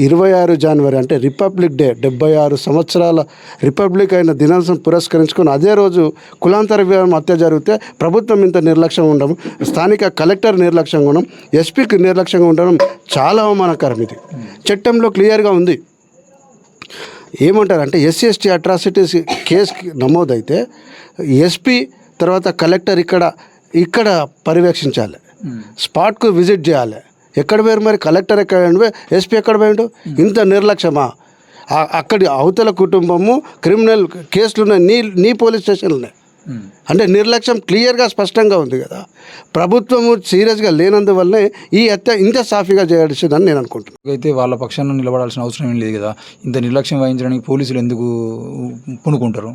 26 జనవరి అంటే రిపబ్లిక్ డే, 76 సంవత్సరాల రిపబ్లిక్ అయిన దినోత్సవం పురస్కరించుకొని అదే రోజు కులాంతర వివాహం హత్య జరిగితే ప్రభుత్వం ఇంత నిర్లక్ష్యంగా ఉండడం, స్థానిక కలెక్టర్ నిర్లక్ష్యంగా ఉండడం, ఎస్పీకి నిర్లక్ష్యంగా ఉండడం చాలా అవమానకరం. ఇది చట్టంలో క్లియర్గా ఉంది. ఏమంటారంటే SC/ST అట్రాసిటీస్ కేసు నమోదైతే ఎస్పీ తర్వాత కలెక్టర్ ఇక్కడ పర్యవేక్షించాలి, స్పాట్కు విజిట్ చేయాలి. ఎక్కడ పోయారు మరి? కలెక్టర్ ఎక్కడ పోయిండు, ఎస్పీ ఎక్కడ పోయిండు? ఇంత నిర్లక్ష్యమా? అక్కడి అవతల కుటుంబము క్రిమినల్ కేసులు ఉన్నాయి, నీ పోలీస్ స్టేషన్లు ఉన్నాయి. అంటే నిర్లక్ష్యం క్లియర్గా స్పష్టంగా ఉంది కదా. ప్రభుత్వము సీరియస్గా లేనందువల్లనే ఈ హత్య ఇంత సాఫీగా చేయాల్సిందని నేను అనుకుంటున్నాను. అయితే వాళ్ళ పక్షాన నిలబడాల్సిన అవసరం ఏం లేదు కదా, ఇంత నిర్లక్ష్యం వహించడానికి పోలీసులు ఎందుకు పూనుకుంటారు?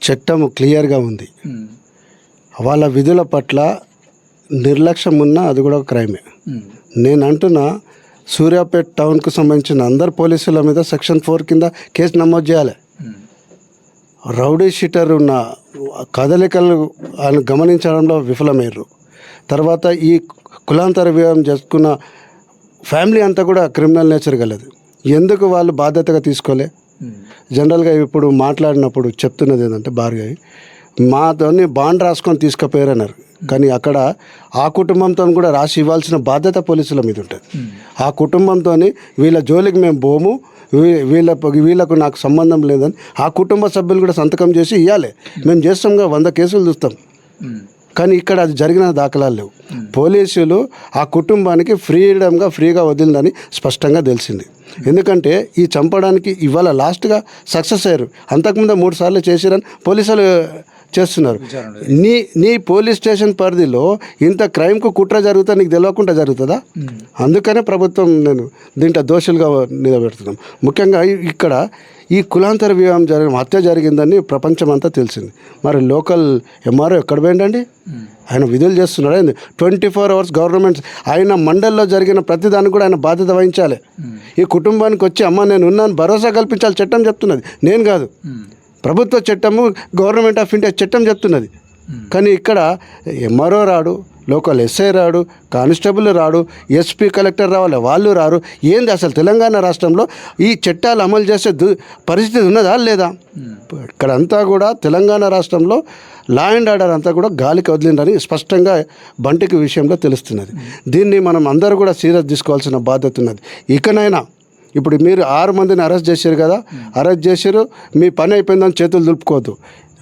చట్టము క్లియర్గా ఉంది. వాళ్ళ విధుల పట్ల నిర్లక్ష్యం ఉన్నా అది కూడా ఒక క్రైమే. నేను అంటున్నా, సూర్యాపేట టౌన్కు సంబంధించిన అందరు పోలీసుల మీద సెక్షన్ 4 కింద కేసు నమోదు చేయాలి. రౌడీ షీటర్ ఉన్న కదలికలు ఆయన గమనించడంలో విఫలమయ్యారు. తర్వాత ఈ కులాంతర వివాహం చేసుకున్న ఫ్యామిలీ అంతా కూడా క్రిమినల్ నేచర్ గలది. ఎందుకు వాళ్ళు బాధ్యతగా తీసుకోలే? జనరల్గా ఇప్పుడు మాట్లాడినప్పుడు చెప్తున్నది ఏంటంటే, భార్గవి మాతోని బాండ్ రాసుకొని తీసుకుపోయారన్నారు. కానీ అక్కడ ఆ కుటుంబంతో కూడా రాసి ఇవ్వాల్సిన బాధ్యత పోలీసుల మీద ఉంటుంది. ఆ కుటుంబంతో వీళ్ళ జోలికి మేము పోము, వీళ్ళకు నాకు సంబంధం లేదని ఆ కుటుంబ సభ్యులు కూడా సంతకం చేసి ఇవ్వాలి. మేము చేస్తాంగా, 100 కేసులు చూస్తాం. కానీ ఇక్కడ అది జరిగిన దాఖలాలు లేవు. పోలీసులు ఆ కుటుంబానికి ఫ్రీగా వదిలిందని స్పష్టంగా తెలిసింది. ఎందుకంటే ఈ చంపడానికి ఇవాళ లాస్ట్గా సక్సెస్ అయ్యారు. అంతకుముందు 3 సార్లు చేసిరని పోలీసులు చేస్తున్నారు. నీ పోలీస్ స్టేషన్ పరిధిలో ఇంత క్రైమ్కు కుట్ర జరుగుతా నీకు తెలియకుండా జరుగుతుందా? అందుకనే ప్రభుత్వం నేను దీంట్లో దోషులుగా నిలబెడుతున్నాం. ముఖ్యంగా ఇక్కడ ఈ కులాంతర వివాహం హత్య జరిగిందని ప్రపంచమంతా తెలిసింది. మరి లోకల్ ఎంఆర్ఓ ఎక్కడ పోయిండండి? ఆయన విధులు చేస్తున్నాడు. 24 అవర్స్ గవర్నమెంట్ ఆయన మండల్లో జరిగిన ప్రతిదానికి కూడా ఆయన బాధ్యత వహించాలి. ఈ కుటుంబానికి వచ్చి అమ్మ నేను ఉన్నాను భరోసా కల్పించాలి చట్టం చెప్తున్నది, నేను కాదు. ప్రభుత్వ చట్టము, గవర్నమెంట్ ఆఫ్ ఇండియా చట్టం చెప్తున్నది. కానీ ఇక్కడ ఎంఆర్ఓ రాడు, లోకల్ ఎస్ఐ రాడు, కానిస్టేబుల్ రాడు, ఎస్పీ కలెక్టర్ రావాలి, వాళ్ళు రారు. ఏంది అసలు తెలంగాణ రాష్ట్రంలో ఈ చట్టాలు అమలు చేసే పరిస్థితి ఉన్నదా లేదా? ఇక్కడంతా కూడా తెలంగాణ రాష్ట్రంలో లా అండ్ ఆర్డర్ అంతా కూడా గాలికి వదిలిందని స్పష్టంగా బంటికి విషయంలో తెలుస్తున్నది. దీన్ని మనం అందరూ కూడా సీరియస్ తీసుకోవాల్సిన బాధ్యత ఉన్నది. ఇకనైనా ఇప్పుడు మీరు 6 మందిని అరెస్ట్ చేశారు కదా, అరెస్ట్ చేశారు, మీ పని అయిపోయిందని చేతులు దులుపుకోవద్దు.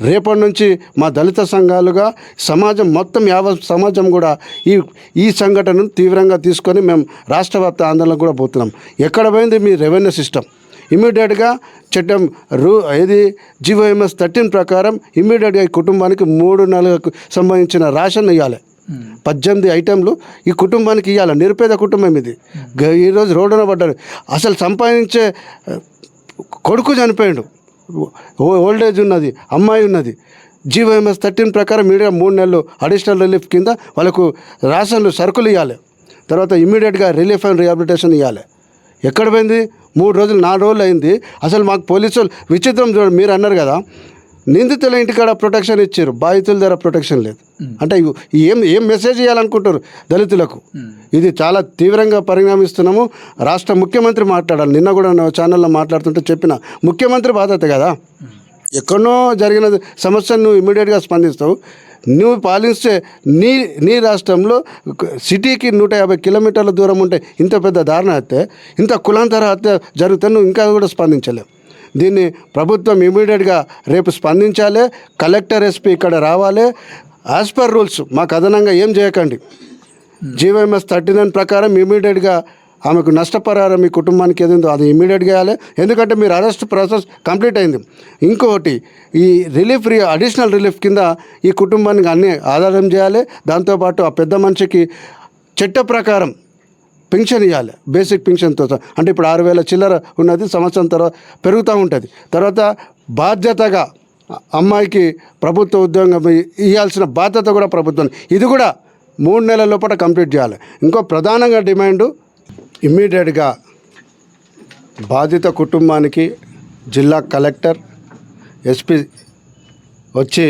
రేపటి నుంచి మా దళిత సంఘాలుగా సమాజం మొత్తం సమాజం కూడా ఈ సంఘటనను తీవ్రంగా తీసుకొని మేము రాష్ట్రవ్యాప్త ఆందోళనకు కూడా పోతున్నాం. ఎక్కడ పోయింది మీ రెవెన్యూ సిస్టమ్? ఇమ్మీడియట్గా చట్టం GOMS 13 ప్రకారం ఇమ్మీడియట్గా ఈ కుటుంబానికి 3 నెలలకు సంబంధించిన రేషన్ ఇవ్వాలి. 18 ఐటెంలు ఈ కుటుంబానికి ఇవ్వాలి. నిరుపేద కుటుంబం ఇది. ఈరోజు రోడ్డున పడ్డారు. అసలు సంపాదించే కొడుకు చనిపోయాడు, ఓల్డేజ్ ఉన్నది, అమ్మాయి ఉన్నది. GOMS 13 ప్రకారం మీడియా 3 నెలలు అడిషనల్ రిలీఫ్ కింద వాళ్ళకు రేషన్లు సరుకులు ఇవ్వాలి. తర్వాత ఇమ్మీడియట్గా రిలీఫ్ అండ్ రిహాబిలిటేషన్ ఇవ్వాలి. ఎక్కడ పోయింది? 3 రోజులు 4 రోజులు అయింది. అసలు మాకు పోలీసులు విచిత్రం చూడండి, మీరు అన్నారు కదా నిందితుల ఇంటికాడ ప్రొటెక్షన్ ఇచ్చారు, బాధితుల దగ్గర ప్రొటెక్షన్ లేదు. అంటే ఏం మెసేజ్ ఇవ్వాలనుకుంటారు దళితులకు? ఇది చాలా తీవ్రంగా పరిణామిస్తున్నాము. రాష్ట్ర ముఖ్యమంత్రి మాట్లాడాలి. నిన్న కూడా ఛానల్లో మాట్లాడుతుంటే చెప్పిన ముఖ్యమంత్రి బాధ్యత కదా. ఎక్కడో జరిగిన సమస్యను నువ్వు ఇమ్మీడియట్గా స్పందిస్తావు. నువ్వు పాలిస్తే నీ రాష్ట్రంలో సిటీకి 150 కిలోమీటర్ల దూరం ఉంటే ఇంత పెద్ద దారుణ హత్య, ఇంత కులాంతర హత్య జరిగితే నువ్వు ఇంకా కూడా స్పందించలేవు. దీన్ని ప్రభుత్వం ఇమీడియట్గా రేపు స్పందించాలి. కలెక్టర్, ఎస్పీ ఇక్కడ రావాలి. యాజ్ పర్ రూల్స్ మాకు అదనంగా ఏం చేయకండి. GOMS 39 ప్రకారం ఇమీడియట్గా ఆమెకు నష్టపరిహారం మీ కుటుంబానికి ఏదో అది ఇమీడియట్గా ఇవ్వాలి. ఎందుకంటే మీరు అరెస్ట్ ప్రాసెస్ కంప్లీట్ అయింది. ఇంకొకటి ఈ అడిషనల్ రిలీఫ్ కింద ఈ కుటుంబానికి అన్ని ఆధారం చేయాలి. దాంతోపాటు ఆ పెద్ద మనిషికి చట్ట ప్రకారం పెన్షన్ ఇవ్వాలి, బేసిక్ పెన్షన్తో. అంటే ఇప్పుడు 6,000 చిల్లర ఉన్నది, సంవత్సరం తర్వాత పెరుగుతూ ఉంటుంది. తర్వాత బాధ్యతగా అమ్మాయికి ప్రభుత్వ ఉద్యోగం ఇవ్వాల్సిన బాధ్యత కూడా ప్రభుత్వం, ఇది కూడా 3 నెలల లోపల కంప్లీట్ చేయాలి. ఇంకో ప్రధానంగా డిమాండు ఇమ్మీడియట్గా బాధిత కుటుంబానికి జిల్లా కలెక్టర్, ఎస్పీ వచ్చి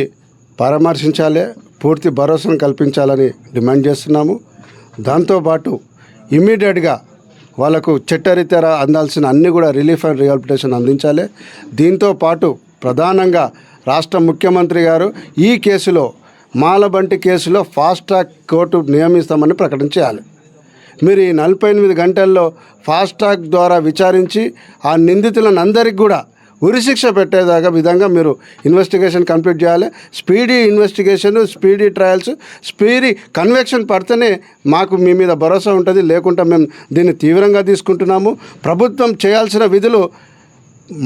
పరామర్శించాలి, పూర్తి భరోసాను కల్పించాలని డిమాండ్ చేస్తున్నాము. దాంతోపాటు ఇమ్మీడియట్గా వాళ్ళకు చట్టరీత్యా అందాల్సిన అన్నీ కూడా రిలీఫ్ అండ్ రిహాబిలిటేషన్ అందించాలి. దీంతోపాటు ప్రధానంగా రాష్ట్ర ముఖ్యమంత్రి గారు ఈ కేసులో మాలబంటి కేసులో ఫాస్ట్ ట్రాక్ కోర్టు నియమిస్తామని ప్రకటించాలి. మీరు ఈ 48 గంటల్లో ఫాస్ట్ ట్రాక్ ద్వారా విచారించి ఆ నిందితులను అందరికీ కూడా ఉరిశిక్ష పెట్టేదాకా విధంగా మీరు ఇన్వెస్టిగేషన్ కంప్లీట్ చేయాలి. Speedy investigation, speedy trials, speedy conviction పడితేనే మాకు మీ మీద భరోసా ఉంటుంది. లేకుంటే మేము దీన్ని తీవ్రంగా తీసుకుంటున్నాము. ప్రభుత్వం చేయాల్సిన విధులు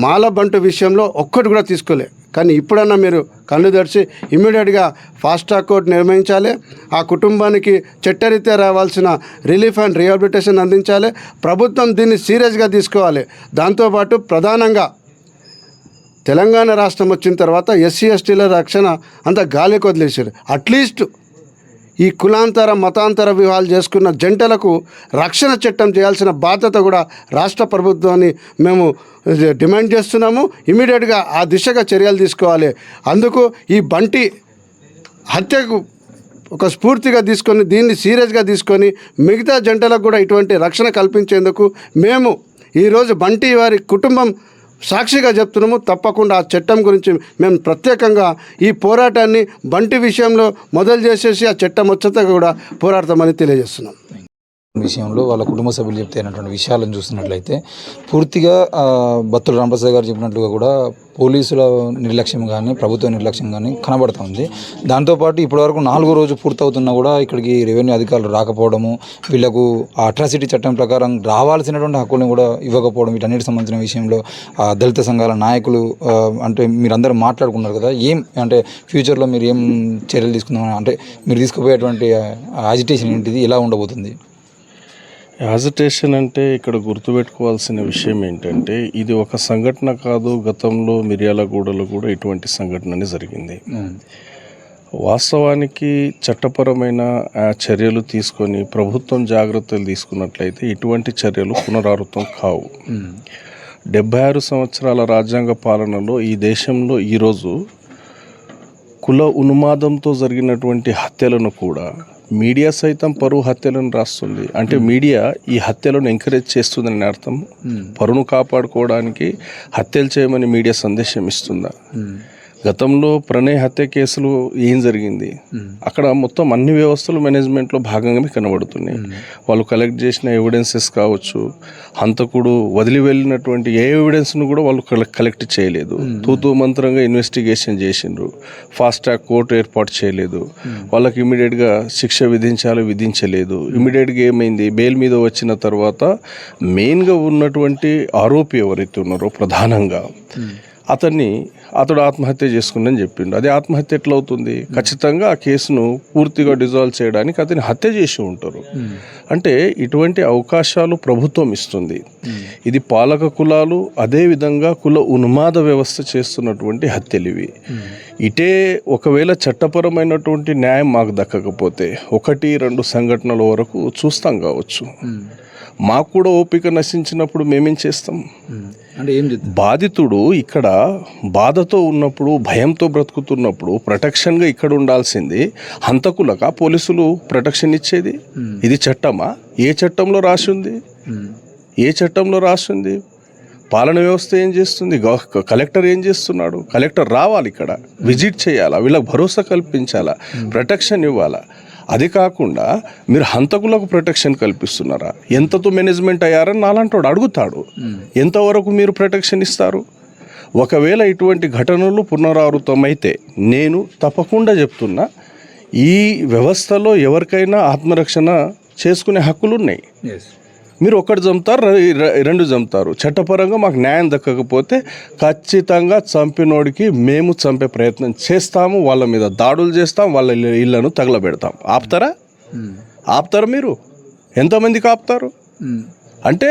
మాలబంటు విషయంలో ఒక్కటి కూడా తీసుకోలే. కానీ ఇప్పుడన్నా మీరు కళ్ళు తెరిచి ఇమ్మీడియట్గా ఫాస్ట్ ట్రాక్ కోర్టు నిర్వహించాలి. ఆ కుటుంబానికి చట్టరీత్యా రావాల్సిన రిలీఫ్ అండ్ రీహాబిలిటేషన్ అందించాలి. ప్రభుత్వం దీన్ని సీరియస్గా తీసుకోవాలి. దాంతోపాటు ప్రధానంగా తెలంగాణ రాష్ట్రం వచ్చిన తర్వాత ఎస్సీ ఎస్టీల రక్షణ అంతా గాలికి వదిలేశారు. అట్లీస్ట్ ఈ కులాంతర మతాంతర వివాహాలు చేసుకున్న జంటలకు రక్షణ చట్టం చేయాల్సిన బాధ్యత కూడా రాష్ట్ర ప్రభుత్వాన్ని మేము డిమాండ్ చేస్తున్నాము. ఇమీడియట్గా ఆ దిశగా చర్యలు తీసుకోవాలి. అందుకు ఈ బంటి హత్యకు ఒక స్ఫూర్తిగా తీసుకొని దీన్ని సీరియస్గా తీసుకొని మిగతా జంటలకు కూడా ఇటువంటి రక్షణ కల్పించేందుకు మేము ఈరోజు బంటి వారి కుటుంబం సాక్షిగా చెప్తున్నాము. తప్పకుండా ఆ చట్టం గురించి మేము ప్రత్యేకంగా ఈ పోరాటాన్ని బంటి విషయంలో మొదలు చేసేసి ఆ చట్టం వచ్చేంత కూడా పోరాడతామని తెలియజేస్తున్నాం. విషయంలో వాళ్ళ కుటుంబ సభ్యులు చెప్తే అయినటువంటి విషయాలను చూస్తున్నట్లయితే పూర్తిగా బత్తుల రామప్రసాద్ గారు చెప్పినట్లుగా కూడా పోలీసుల నిర్లక్ష్యం కానీ ప్రభుత్వ నిర్లక్ష్యం కానీ కనబడుతుంది. దాంతోపాటు ఇప్పటివరకు 4వ రోజు పూర్తవుతున్నా కూడా ఇక్కడికి రెవెన్యూ అధికారులు రాకపోవడము, వీళ్ళకు ఆ అట్రాసిటీ చట్టం ప్రకారం రావాల్సినటువంటి హక్కులను కూడా ఇవ్వకపోవడం, వీటన్నిటికి సంబంధించిన విషయంలో దళిత సంఘాల నాయకులు అంటే మీరందరూ మాట్లాడుకున్నారు కదా, ఏం అంటే ఫ్యూచర్లో మీరు ఏం చర్యలు తీసుకుందామని అంటే మీరు తీసుకుపోయేటువంటి యాజిటేషన్ ఏంటిది, ఎలా ఉండబోతుంది? యాజిటేషన్ అంటే ఇక్కడ గుర్తుపెట్టుకోవాల్సిన విషయం ఏంటంటే ఇది ఒక సంఘటన కాదు. గతంలో మిర్యాలగూడలో కూడా ఇటువంటి సంఘటన జరిగింది. వాస్తవానికి చట్టపరమైన చర్యలు తీసుకొని ప్రభుత్వం జాగ్రత్తలు తీసుకున్నట్లయితే ఇటువంటి చర్యలు పునరావృతం కావు. 76 సంవత్సరాల రాజ్యాంగ పాలనలో ఈ దేశంలో ఈరోజు కుల ఉన్మాదంతో జరిగినటువంటి హత్యలను కూడా మీడియా సైతం పరువు హత్యలను రాస్తుంది. అంటే మీడియా ఈ హత్యలను ఎంకరేజ్ చేస్తుందని అర్థం. పరువును కాపాడుకోవడానికి హత్యలు చేయమని మీడియా సందేశం ఇస్తుందా? గతంలో ప్రణయ్ హత్య కేసులు ఏం జరిగింది? అక్కడ మొత్తం అన్ని వ్యవస్థలు మేనేజ్మెంట్లో భాగంగానే కనబడుతున్నాయి. వాళ్ళు కలెక్ట్ చేసిన ఎవిడెన్సెస్ కావచ్చు, హంతకుడు వదిలి వెళ్ళినటువంటి ఏ ఎవిడెన్స్ను కూడా వాళ్ళు కలెక్ట్ చేయలేదు. తూతూ మంత్రంగా ఇన్వెస్టిగేషన్ చేసిండ్రు. ఫాస్ట్ ట్రాక్ కోర్టు ఏర్పాటు చేయలేదు. వాళ్ళకి ఇమీడియట్గా శిక్ష విధించలేదు. ఇమీడియట్గా ఏమైంది, బెయిల్ మీద వచ్చిన తర్వాత మెయిన్గా ఉన్నటువంటి ఆరోపి ఎవరైతే ఉన్నారో ప్రధానంగా అతడు ఆత్మహత్య చేసుకుందని చెప్పిండు. అదే ఆత్మహత్య ఎట్లా అవుతుంది? ఖచ్చితంగా ఆ కేసును పూర్తిగా డిజాల్వ్ చేయడానికి అతని హత్య చేసి ఉంటారు. అంటే ఇటువంటి అవకాశాలు ప్రభుత్వం ఇస్తుంది. ఇది పాలక కులాలు అదేవిధంగా కుల ఉన్మాద వ్యవస్థ చేస్తున్నటువంటి హత్యలు ఇవి. ఇటే ఒకవేళ చట్టపరమైనటువంటి న్యాయం మాకు దక్కకపోతే 1-2 సంఘటనల వరకు చూస్తాం కావచ్చు. మాకు కూడా ఓపిక నశించినప్పుడు మేమేం చేస్తాం? అంటే ఏం బాధితుడు ఇక్కడ బాధతో ఉన్నప్పుడు, భయంతో బ్రతుకుతున్నప్పుడు ప్రొటెక్షన్గా ఇక్కడ ఉండాల్సింది హంతకులక పోలీసులు ప్రొటెక్షన్ ఇచ్చేది? ఇది చట్టమా? ఏ చట్టంలో రాసింది? ఏ చట్టంలో రాసింది? పాలన వ్యవస్థ ఏం చేస్తుంది? కలెక్టర్ ఏం చేస్తున్నాడు? కలెక్టర్ రావాలి, ఇక్కడ విజిట్ చేయాలా, వీళ్ళకి భరోసా కల్పించాలా, ప్రొటెక్షన్ ఇవ్వాలా. అది కాకుండా మీరు హంతకులకు ప్రొటెక్షన్ కల్పిస్తున్నారా? ఎంతతో మేనేజ్మెంట్ అయ్యారని నాలంటోడు అడుగుతాడు. ఎంతవరకు మీరు ప్రొటెక్షన్ ఇస్తారు? ఒకవేళ ఇటువంటి ఘటనలు పునరావృతమైతే నేను తప్పకుండా చెప్తున్నా, ఈ వ్యవస్థలో ఎవరికైనా ఆత్మరక్షణ చేసుకునే హక్కులు ఉన్నాయి. మీరు ఒకటి చంపుతారు, 2 చంపుతారు. చట్టపరంగా మాకు న్యాయం దక్కకపోతే ఖచ్చితంగా చంపినోడికి మేము చంపే ప్రయత్నం చేస్తాము, వాళ్ళ మీద దాడులు చేస్తాం, వాళ్ళ ఇళ్లను తగలబెడతాం. ఆపుతారా మీరు? ఎంతమందికి ఆపుతారు? అంటే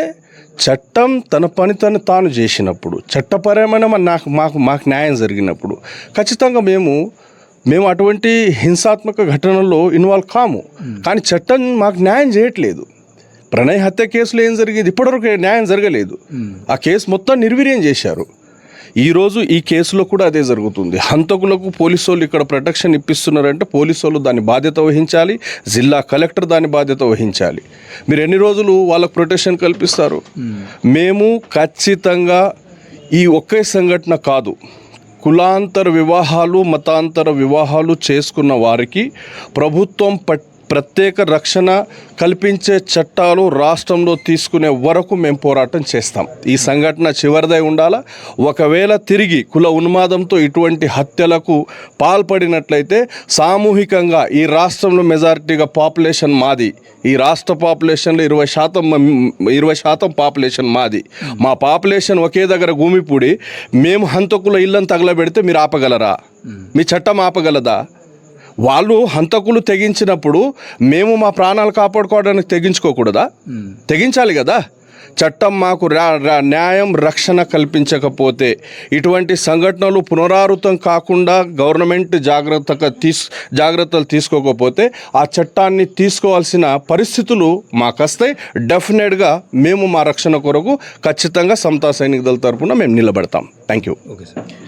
చట్టం తన పని తాను చేసినప్పుడు, చట్టపరమైన మాకు న్యాయం జరిగినప్పుడు ఖచ్చితంగా మేము అటువంటి హింసాత్మక ఘటనల్లో ఇన్వాల్వ్ కాము. కానీ చట్టం మాకు న్యాయం చేయట్లేదు. ప్రణయ్ హత్య కేసులో ఏం జరిగింది? ఇప్పటివరకు న్యాయం జరగలేదు. ఆ కేసు మొత్తం నిర్వీర్యం చేశారు. ఈరోజు ఈ కేసులో కూడా అదే జరుగుతుంది. హంతకులకు పోలీసు వాళ్ళు ఇక్కడ ప్రొటెక్షన్ ఇప్పిస్తున్నారంటే పోలీసు వాళ్ళు దాని బాధ్యత వహించాలి, జిల్లా కలెక్టర్ దాని బాధ్యత వహించాలి. మీరు ఎన్ని రోజులు వాళ్ళకు ప్రొటెక్షన్ కల్పిస్తారు? మేము ఖచ్చితంగా ఈ ఒకే సంఘటన కాదు, కులాంతర వివాహాలు, మతాంతర వివాహాలు చేసుకున్న వారికి ప్రభుత్వం ప్రత్యేక రక్షణ కల్పించే చట్టాలు రాష్ట్రంలో తీసుకునే వరకు మేము పోరాటం చేస్తాం. ఈ సంఘటన చివరిదై ఉండాలా. ఒకవేళ తిరిగి కుల ఉన్మాదంతో ఇటువంటి హత్యలకు పాల్పడినట్లయితే సామూహికంగా ఈ రాష్ట్రంలో మెజారిటీగా పాపులేషన్ మాది, ఈ రాష్ట్ర పాపులేషన్లో 20% పాపులేషన్ మాది. మా పాపులేషన్ ఒకే దగ్గర భూమిపూడి మేము హంతకుల ఇళ్ళని తగలబెడితే మీరు ఆపగలరా? మీ చట్టం ఆపగలదా? వాళ్ళు హంతకులు తెగించినప్పుడు మేము మా ప్రాణాలు కాపాడుకోవడానికి తెగించుకోకూడదా? తెగించాలి కదా. చట్టం మాకు న్యాయం రక్షణ కల్పించకపోతే ఇటువంటి సంఘటనలు పునరావృతం కాకుండా గవర్నమెంట్ జాగ్రత్తలు తీసుకోకపోతే ఆ చట్టాన్ని తీసుకోవాల్సిన పరిస్థితులు మాకొస్తాయి. డెఫినెట్గా మేము మా రక్షణ కొరకు ఖచ్చితంగా సమతా సైనిక దళ తరపున మేము నిలబడతాం. Thank you. Okay sir.